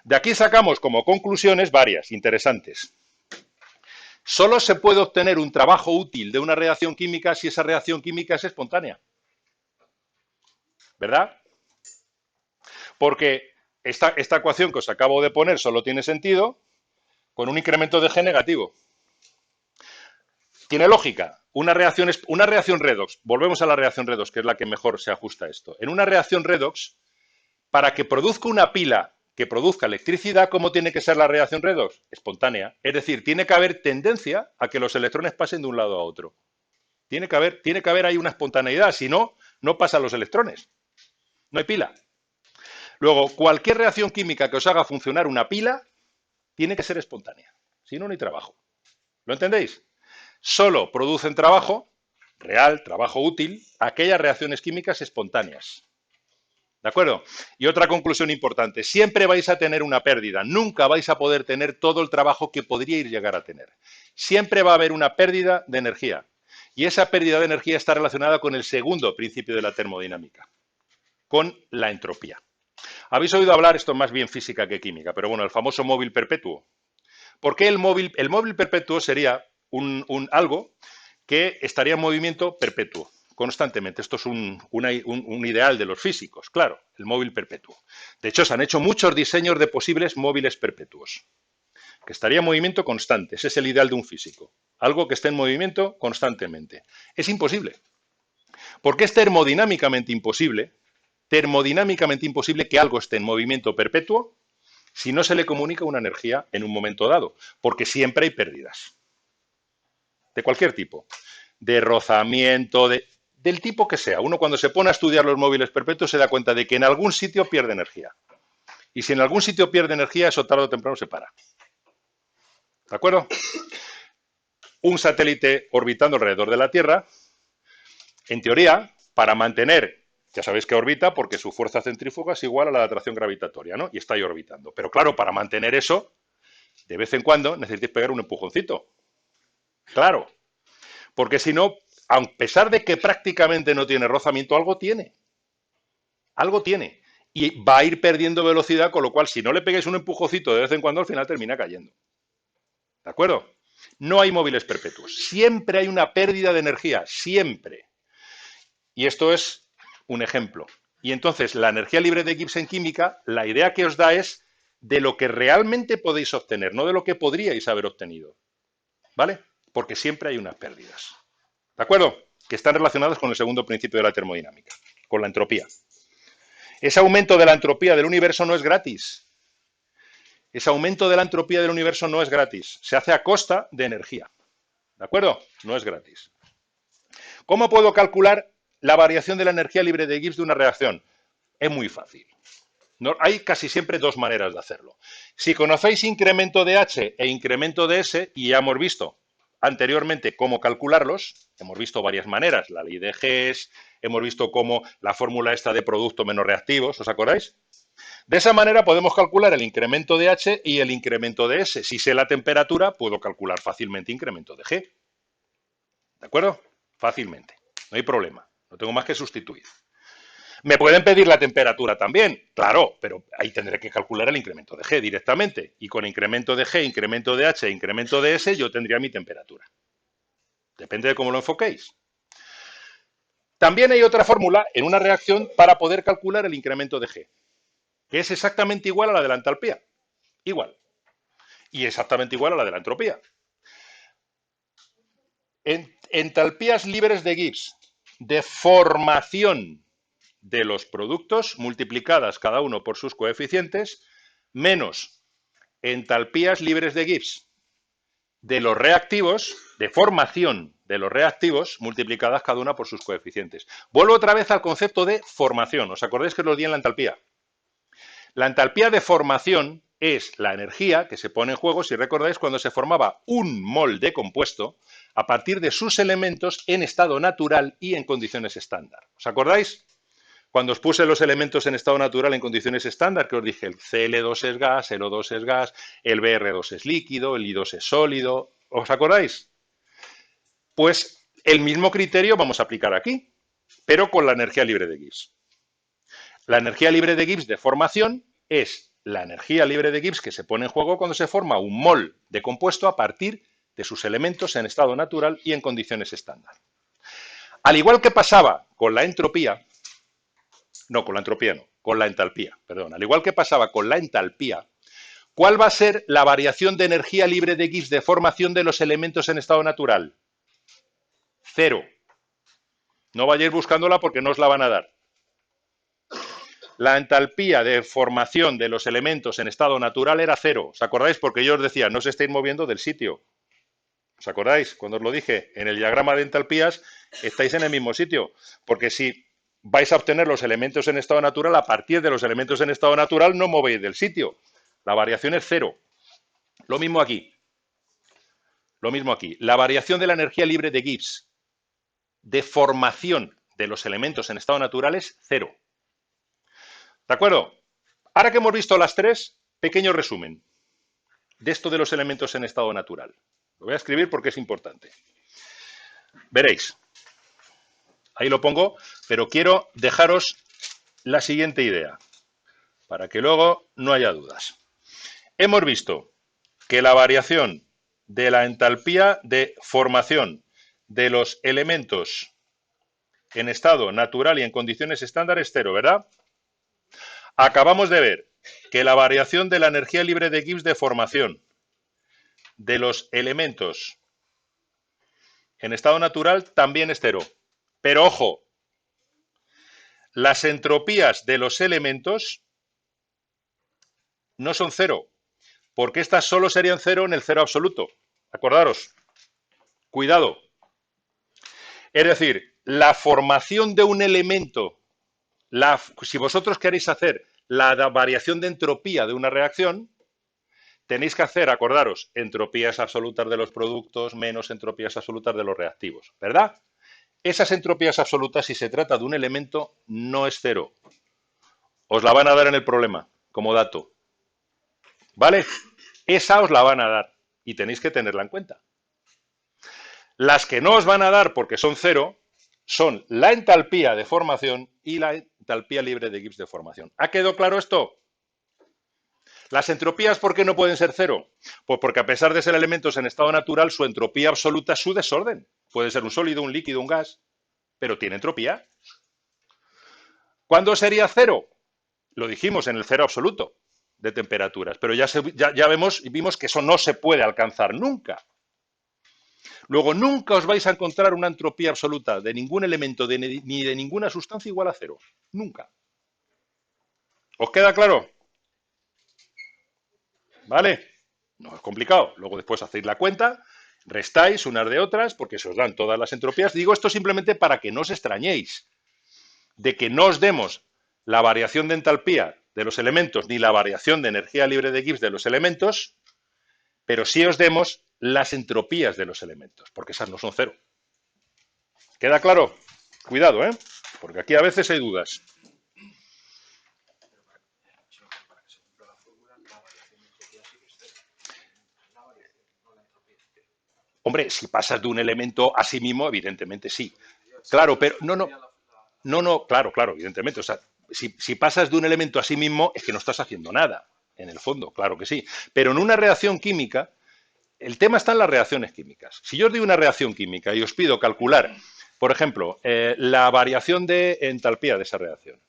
[SPEAKER 1] De aquí sacamos como conclusiones varias, interesantes. Solo se puede obtener un trabajo útil de una reacción química si esa reacción química es espontánea. ¿Verdad? Porque esta ecuación que os acabo de poner solo tiene sentido con un incremento de G negativo. Tiene lógica. Una reacción redox, volvemos a la reacción redox, que es la que mejor se ajusta a esto. En una reacción redox, para que produzca una pila que produzca electricidad, ¿cómo tiene que ser la reacción redox? Espontánea. Es decir, tiene que haber tendencia a que los electrones pasen de un lado a otro. Tiene que haber ahí una espontaneidad, si no, no pasan los electrones. No hay pila. Luego, cualquier reacción química que os haga funcionar una pila tiene que ser espontánea. Si no, no hay trabajo. ¿Lo entendéis? Solo producen trabajo real, trabajo útil, aquellas reacciones químicas espontáneas. ¿De acuerdo? Y otra conclusión importante, siempre vais a tener una pérdida, nunca vais a poder tener todo el trabajo que podríais llegar a tener. Siempre va a haber una pérdida de energía. Y esa pérdida de energía está relacionada con el segundo principio de la termodinámica, con la entropía. Habéis oído hablar, esto es más bien física que química, pero bueno, el famoso móvil perpetuo. ¿Por qué el móvil perpetuo sería algo que estaría en movimiento perpetuo, constantemente? Esto es un ideal de los físicos, claro, el móvil perpetuo. De hecho, se han hecho muchos diseños de posibles móviles perpetuos, que estaría en movimiento constante. Ese es el ideal de un físico. Algo que esté en movimiento constantemente. Es imposible. Porque es termodinámicamente imposible que algo esté en movimiento perpetuo si no se le comunica una energía en un momento dado, porque siempre hay pérdidas. De cualquier tipo. De rozamiento, del tipo que sea. Uno cuando se pone a estudiar los móviles perpetuos se da cuenta de que en algún sitio pierde energía. Y si en algún sitio pierde energía, eso tarde o temprano se para. ¿De acuerdo? un satélite orbitando alrededor de la Tierra, en teoría, para mantener, ya sabéis que orbita porque su fuerza centrífuga es igual a la de atracción gravitatoria, ¿no? Y está ahí orbitando. Pero claro, para mantener eso, de vez en cuando necesitáis pegar un empujoncito. Claro, porque si no, a pesar de que prácticamente no tiene rozamiento, algo tiene. Algo tiene. Y va a ir perdiendo velocidad, con lo cual, si no le pegáis un empujocito de vez en cuando, al final termina cayendo. ¿De acuerdo? No hay móviles perpetuos. Siempre hay una pérdida de energía. Siempre. Y esto es un ejemplo. Y entonces, la energía libre de Gibbs en química, la idea que os da es de lo que realmente podéis obtener, no de lo que podríais haber obtenido. ¿Vale? Porque siempre hay unas pérdidas. ¿De acuerdo? Que están relacionadas con el segundo principio de la termodinámica, con la entropía. Ese aumento de la entropía del universo no es gratis. Ese aumento de la entropía del universo no es gratis. Se hace a costa de energía. ¿De acuerdo? No es gratis. ¿Cómo puedo calcular la variación de la energía libre de Gibbs de una reacción? Es muy fácil. No, hay casi siempre dos maneras de hacerlo. Si conocéis incremento de H e incremento de S, y ya hemos visto anteriormente cómo calcularlos, hemos visto varias maneras, la ley de Hess, hemos visto cómo la fórmula esta de producto menos reactivos, ¿os acordáis? De esa manera podemos calcular el incremento de H y el incremento de S. Si sé la temperatura, puedo calcular fácilmente incremento de G. ¿De acuerdo? Fácilmente. No hay problema. No tengo más que sustituir. ¿Me pueden pedir la temperatura también? Claro, pero ahí tendré que calcular el incremento de G directamente. Y con incremento de G, incremento de H, incremento de S, yo tendría mi temperatura. Depende de cómo lo enfoquéis. También hay otra fórmula en una reacción para poder calcular el incremento de G, que es exactamente igual a la de la entalpía. Igual. Y exactamente igual a la de la entropía. Entalpías libres de Gibbs de formación de los productos multiplicadas cada uno por sus coeficientes menos entalpías libres de Gibbs de los reactivos, de formación de los reactivos multiplicadas cada una por sus coeficientes. Vuelvo otra vez al concepto de formación. ¿Os acordáis que os lo di en la entalpía? La entalpía de formación es la energía que se pone en juego, si recordáis, cuando se formaba un mol de compuesto a partir de sus elementos en estado natural y en condiciones estándar. ¿Os acordáis? Cuando os puse los elementos en estado natural en condiciones estándar, que os dije el Cl2 es gas, el O2 es gas, el Br2 es líquido, el I2 es sólido. ¿Os acordáis? Pues el mismo criterio vamos a aplicar aquí, pero con la energía libre de Gibbs. La energía libre de Gibbs de formación es la energía libre de Gibbs que se pone en juego cuando se forma un mol de compuesto a partir de sus elementos en estado natural y en condiciones estándar. Al igual que pasaba con la entropía, no, con la entropía no, con la entalpía, perdón. Al igual que pasaba con la entalpía, ¿cuál va a ser la variación de energía libre de Gibbs de formación de los elementos en estado natural? Cero. No vayáis buscándola porque no os la van a dar. La entalpía de formación de los elementos en estado natural era cero. ¿Os acordáis? Porque yo os decía, no os estáis moviendo del sitio. ¿Os acordáis? Cuando os lo dije, en el diagrama de entalpías estáis en el mismo sitio. Porque si vais a obtener los elementos en estado natural, a partir de los elementos en estado natural no movéis del sitio. La variación es cero. Lo mismo aquí. Lo mismo aquí. La variación de la energía libre de Gibbs de formación de los elementos en estado natural es cero. ¿De acuerdo? Ahora que hemos visto las tres, pequeño resumen de esto de los elementos en estado natural. Lo voy a escribir porque es importante. Veréis. Ahí lo pongo, pero quiero dejaros la siguiente idea, para que luego no haya dudas. Hemos visto que la variación de la entalpía de formación de los elementos en estado natural y en condiciones estándar es cero, ¿verdad? Acabamos de ver que la variación de la energía libre de Gibbs de formación de los elementos en estado natural también es cero. Pero ojo, las entropías de los elementos no son cero, porque estas solo serían cero en el cero absoluto. Acordaros, cuidado. Es decir, la formación de un elemento, si vosotros queréis hacer la variación de entropía de una reacción, tenéis que hacer, acordaros, entropías absolutas de los productos menos entropías absolutas de los reactivos, ¿verdad? Esas entropías absolutas, si se trata de un elemento, no es cero. Os la van a dar en el problema, como dato. ¿Vale? Esa os la van a dar y tenéis que tenerla en cuenta. Las que no os van a dar porque son cero son la entalpía de formación y la entalpía libre de Gibbs de formación. ¿Ha quedado claro esto? Las entropías, ¿por qué no pueden ser cero? Pues porque a pesar de ser elementos en estado natural, su entropía absoluta es su desorden. Puede ser un sólido, un líquido, un gas, pero tiene entropía. ¿Cuándo sería cero? Lo dijimos en el cero absoluto de temperaturas, pero ya vimos que eso no se puede alcanzar nunca. Luego, nunca os vais a encontrar una entropía absoluta de ningún elemento ni de ninguna sustancia igual a cero. Nunca. ¿Os queda claro? ¿Vale? No es complicado. Luego después hacéis la cuenta, restáis unas de otras, porque se os dan todas las entropías. Digo esto simplemente para que no os extrañéis de que no os demos la variación de entalpía de los elementos ni la variación de energía libre de Gibbs de los elementos, pero sí os demos las entropías de los elementos, porque esas no son cero. ¿Queda claro? Cuidado, ¿eh? Porque aquí a veces hay dudas. Hombre, si pasas de un elemento a sí mismo, evidentemente sí. Claro, pero no, claro, evidentemente. O sea, si pasas de un elemento a sí mismo, es que no estás haciendo nada, en el fondo, claro que sí. Pero en una reacción química, el tema está en las reacciones químicas. Si yo os doy una reacción química y os pido calcular, por ejemplo, la variación de entalpía de esa reacción,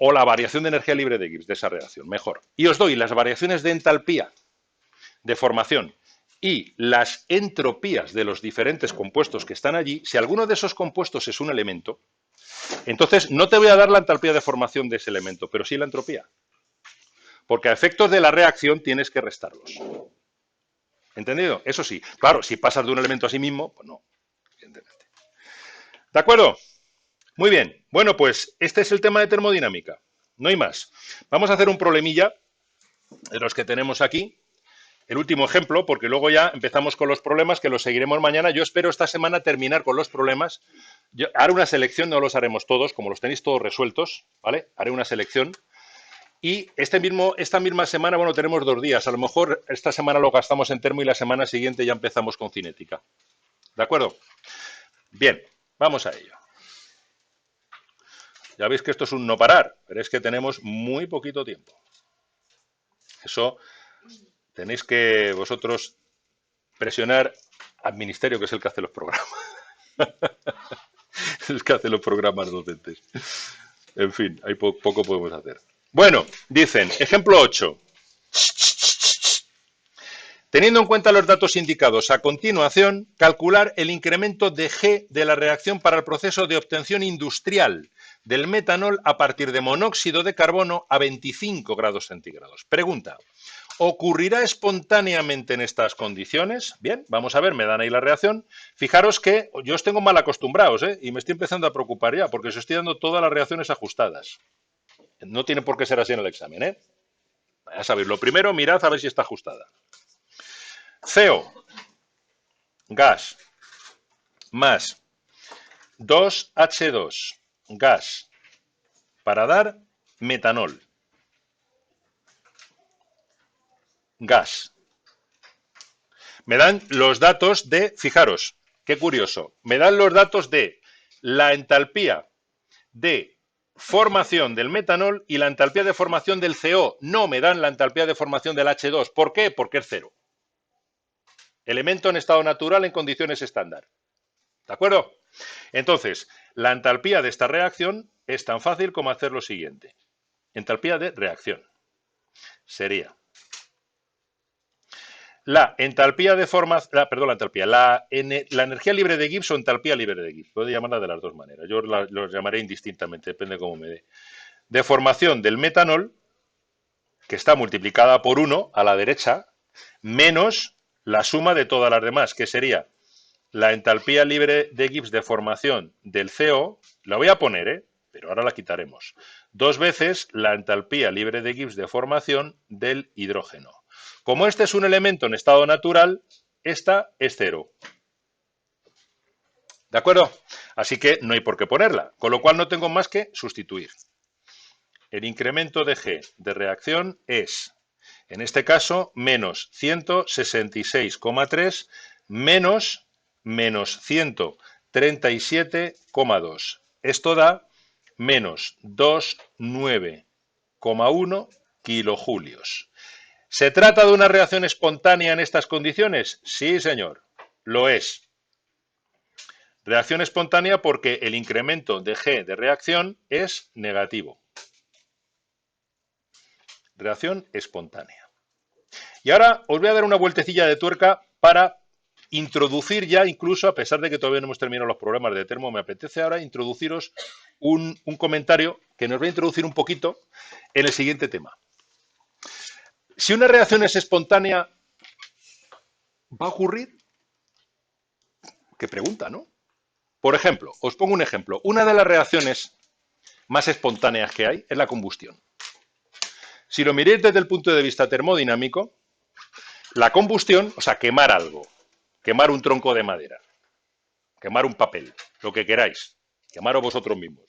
[SPEAKER 1] o la variación de energía libre de Gibbs de esa reacción, mejor, y os doy las variaciones de entalpía de formación y las entropías de los diferentes compuestos que están allí, si alguno de esos compuestos es un elemento, entonces no te voy a dar la entalpía de formación de ese elemento, pero sí la entropía. Porque a efectos de la reacción tienes que restarlos. ¿Entendido? Eso sí. Claro, si pasas de un elemento a sí mismo, pues no, evidentemente. ¿De acuerdo? Muy bien. Bueno, pues este es el tema de termodinámica. No hay más. Vamos a hacer un problemilla de los que tenemos aquí. El último ejemplo, porque luego ya empezamos con los problemas, que los seguiremos mañana. Yo espero esta semana terminar con los problemas. Yo haré una selección, no los haremos todos, como los tenéis todos resueltos, ¿vale? Haré una selección. Y esta misma semana, bueno, tenemos 2 días. A lo mejor esta semana lo gastamos en termo y la semana siguiente ya empezamos con cinética. ¿De acuerdo? Bien, vamos a ello. Ya veis que esto es un no parar, pero es que tenemos muy poquito tiempo. Eso tenéis que vosotros presionar al ministerio, que es el que hace los programas. Es el que hace los programas docentes. En fin, hay poco podemos hacer. Bueno, dicen, ejemplo 8. Teniendo en cuenta los datos indicados a continuación, calcular el incremento de G de la reacción para el proceso de obtención industrial del metanol a partir de monóxido de carbono a 25 grados centígrados. Pregunta, ¿ocurrirá espontáneamente en estas condiciones? Bien, vamos a ver, me dan ahí la reacción. Fijaros que yo os tengo mal acostumbrados, y me estoy empezando a preocupar ya, porque os estoy dando todas las reacciones ajustadas. No tiene por qué ser así en el examen, Ya sabéis, lo primero, mirad a ver si está ajustada. CO, gas, más 2H2, gas, para dar metanol. Gas. Me dan los datos de, fijaros, qué curioso, me dan los datos de la entalpía de formación del metanol y la entalpía de formación del CO. No me dan la entalpía de formación del H2. ¿Por qué? Porque es cero. Elemento en estado natural en condiciones estándar. ¿De acuerdo? Entonces, la entalpía de esta reacción es tan fácil como hacer lo siguiente. Entalpía de reacción sería la entalpía de formación, la energía libre de Gibbs o entalpía libre de Gibbs. Puedo llamarla de las dos maneras. Yo los llamaré indistintamente, depende de cómo me dé. De formación del metanol, que está multiplicada por 1 a la derecha, menos la suma de todas las demás, que sería la entalpía libre de Gibbs de formación del CO, la voy a poner, pero ahora la quitaremos, 2 veces la entalpía libre de Gibbs de formación del hidrógeno. Como este es un elemento en estado natural, esta es 0. ¿De acuerdo? Así que no hay por qué ponerla, con lo cual no tengo más que sustituir. El incremento de G de reacción es, en este caso, menos 166,3 menos 137,2. Esto da menos 29,1 kilojulios. ¿Se trata de una reacción espontánea en estas condiciones? Sí, señor, lo es. Reacción espontánea porque el incremento de G de reacción es negativo. Reacción espontánea. Y ahora os voy a dar una vueltecilla de tuerca para introducir ya, incluso a pesar de que todavía no hemos terminado los problemas de termo, me apetece ahora introduciros un comentario que nos va a introducir un poquito en el siguiente tema. Si una reacción es espontánea, ¿va a ocurrir? Qué pregunta, ¿no? Por ejemplo, os pongo un ejemplo. Una de las reacciones más espontáneas que hay es la combustión. Si lo miréis desde el punto de vista termodinámico, la combustión, o sea, quemar algo, quemar un tronco de madera, quemar un papel, lo que queráis, quemaros vosotros mismos,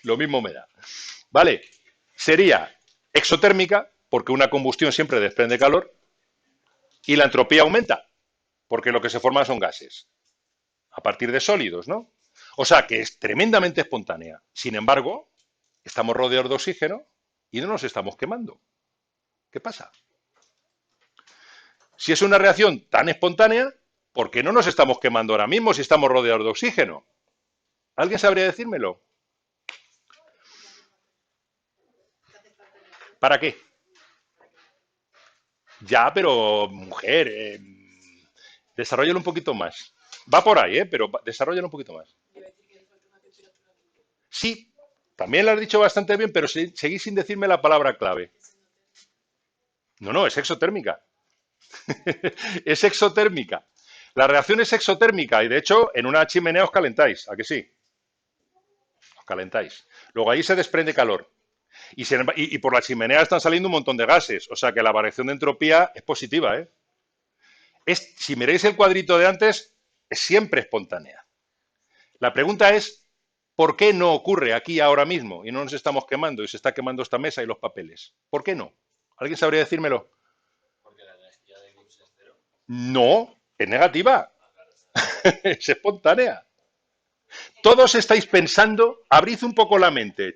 [SPEAKER 1] lo mismo me da. ¿Vale? Sería exotérmica, porque una combustión siempre desprende calor, y la entropía aumenta, porque lo que se forma son gases, a partir de sólidos, ¿no? O sea, que es tremendamente espontánea. Sin embargo, estamos rodeados de oxígeno y no nos estamos quemando. ¿Qué pasa? Si es una reacción tan espontánea, ¿por qué no nos estamos quemando ahora mismo si estamos rodeados de oxígeno? ¿Alguien sabría decírmelo? ¿Para qué? Ya, pero mujer, desarrollalo un poquito más. Va por ahí, pero desarrollalo un poquito más. Sí, también lo has dicho bastante bien, pero seguís sin decirme la palabra clave. No, no, es exotérmica. Es exotérmica. La reacción es exotérmica y de hecho en una chimenea os calentáis, ¿a que sí? Os calentáis. Luego ahí se desprende calor. Y por la chimenea están saliendo un montón de gases, o sea que la variación de entropía es positiva, ¿eh? Si miráis el cuadrito de antes, es siempre espontánea. La pregunta es, ¿por qué no ocurre aquí ahora mismo y no nos estamos quemando y se está quemando esta mesa y los papeles? ¿Por qué no? ¿Alguien sabría decírmelo?
[SPEAKER 2] Porque la energía de Gibbs es cero.
[SPEAKER 1] No, es negativa. Es espontánea. Todos estáis pensando, abrid un poco la mente.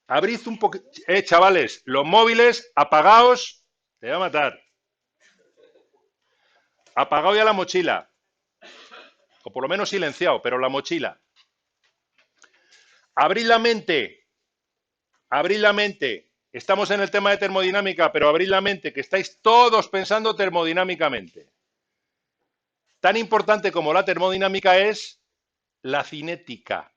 [SPEAKER 1] Abrid un poco. Chavales, los móviles, apagaos. Te voy a matar. Apagado ya la mochila. O por lo menos silenciado, pero la mochila. Abrid la mente. Abrid la mente. Estamos en el tema de termodinámica, pero abrid la mente, que estáis todos pensando termodinámicamente. Tan importante como la termodinámica es la cinética,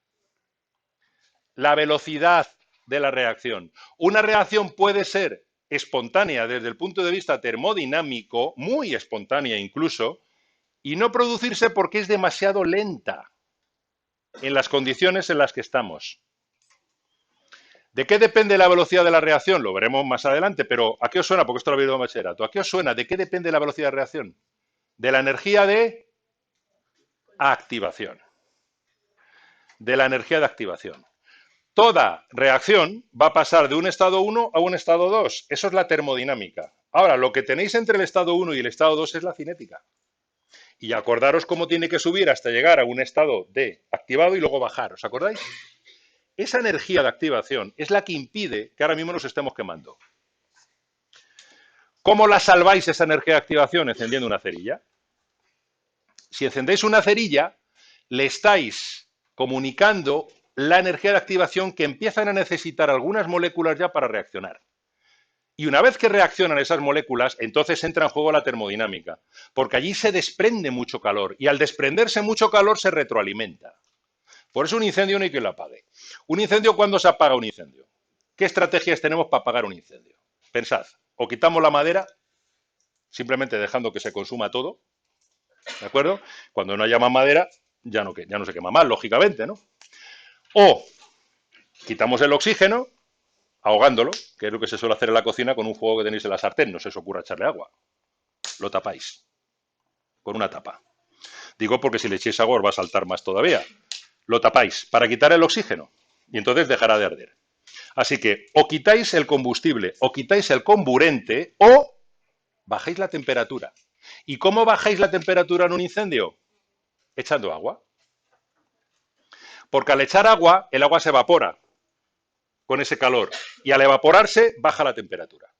[SPEAKER 1] la velocidad de la reacción. Una reacción puede ser espontánea desde el punto de vista termodinámico, muy espontánea incluso, y no producirse porque es demasiado lenta en las condiciones en las que estamos. ¿De qué depende la velocidad de la reacción? Lo veremos más adelante, pero ¿a qué os suena? Porque esto lo habéis visto en bachillerato. ¿A qué os suena? ¿De qué depende la velocidad de reacción? De la energía de activación. De la energía de activación. Toda reacción va a pasar de un estado 1 a un estado 2. Eso es la termodinámica. Ahora, lo que tenéis entre el estado 1 y el estado 2 es la cinética. Y acordaros cómo tiene que subir hasta llegar a un estado de activado y luego bajar. ¿Os acordáis? Esa energía de activación es la que impide que ahora mismo nos estemos quemando. ¿Cómo la salváis esa energía de activación? Encendiendo una cerilla. Si encendéis una cerilla, le estáis comunicando la energía de activación que empiezan a necesitar algunas moléculas ya para reaccionar. Y una vez que reaccionan esas moléculas, entonces entra en juego la termodinámica, porque allí se desprende mucho calor y al desprenderse mucho calor se retroalimenta. Por eso un incendio no hay que lo apague. Un incendio, ¿cuándo se apaga un incendio? ¿Qué estrategias tenemos para apagar un incendio? Pensad, o quitamos la madera, simplemente dejando que se consuma todo, ¿de acuerdo? Cuando no haya más madera, ya no se quema más, lógicamente, ¿no? O quitamos el oxígeno, ahogándolo, que es lo que se suele hacer en la cocina con un fuego que tenéis en la sartén. No se os ocurra echarle agua. Lo tapáis con una tapa. Digo porque si le echéis agua os va a saltar más todavía. Lo tapáis para quitar el oxígeno y entonces dejará de arder. Así que o quitáis el combustible o quitáis el comburente o bajáis la temperatura. ¿Y cómo bajáis la temperatura en un incendio? Echando agua. Porque al echar agua, el agua se evapora con ese calor y al evaporarse baja la temperatura.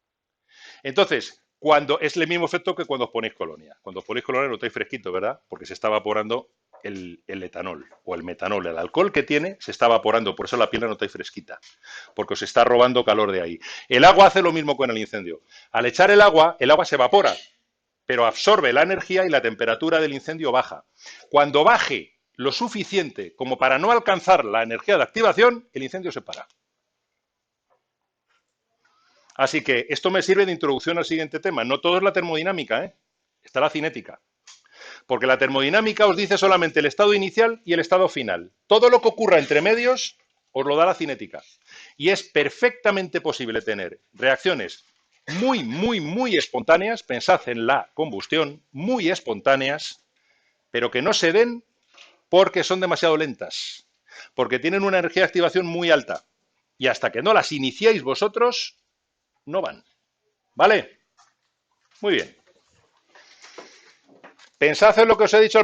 [SPEAKER 1] Entonces, cuando es el mismo efecto que cuando os ponéis colonia. Cuando os ponéis colonia lo estáis fresquito, ¿verdad? Porque se está evaporando el etanol o el metanol. El alcohol que tiene se está evaporando, por eso la piel la notáis fresquita, porque os está robando calor de ahí. El agua hace lo mismo con el incendio. Al echar el agua se evapora, pero absorbe la energía y la temperatura del incendio baja. Cuando baje lo suficiente como para no alcanzar la energía de activación, el incendio se para. Así que esto me sirve de introducción al siguiente tema. No todo es la termodinámica, ¿eh? Está la cinética. Porque la termodinámica os dice solamente el estado inicial y el estado final. Todo lo que ocurra entre medios os lo da la cinética. Y es perfectamente posible tener reacciones muy espontáneas, pensad en la combustión, muy espontáneas, pero que no se den porque son demasiado lentas, porque tienen una energía de activación muy alta. Y hasta que no las iniciéis vosotros, no van. ¿Vale? Muy bien. Pensad en lo que os he dicho al principio.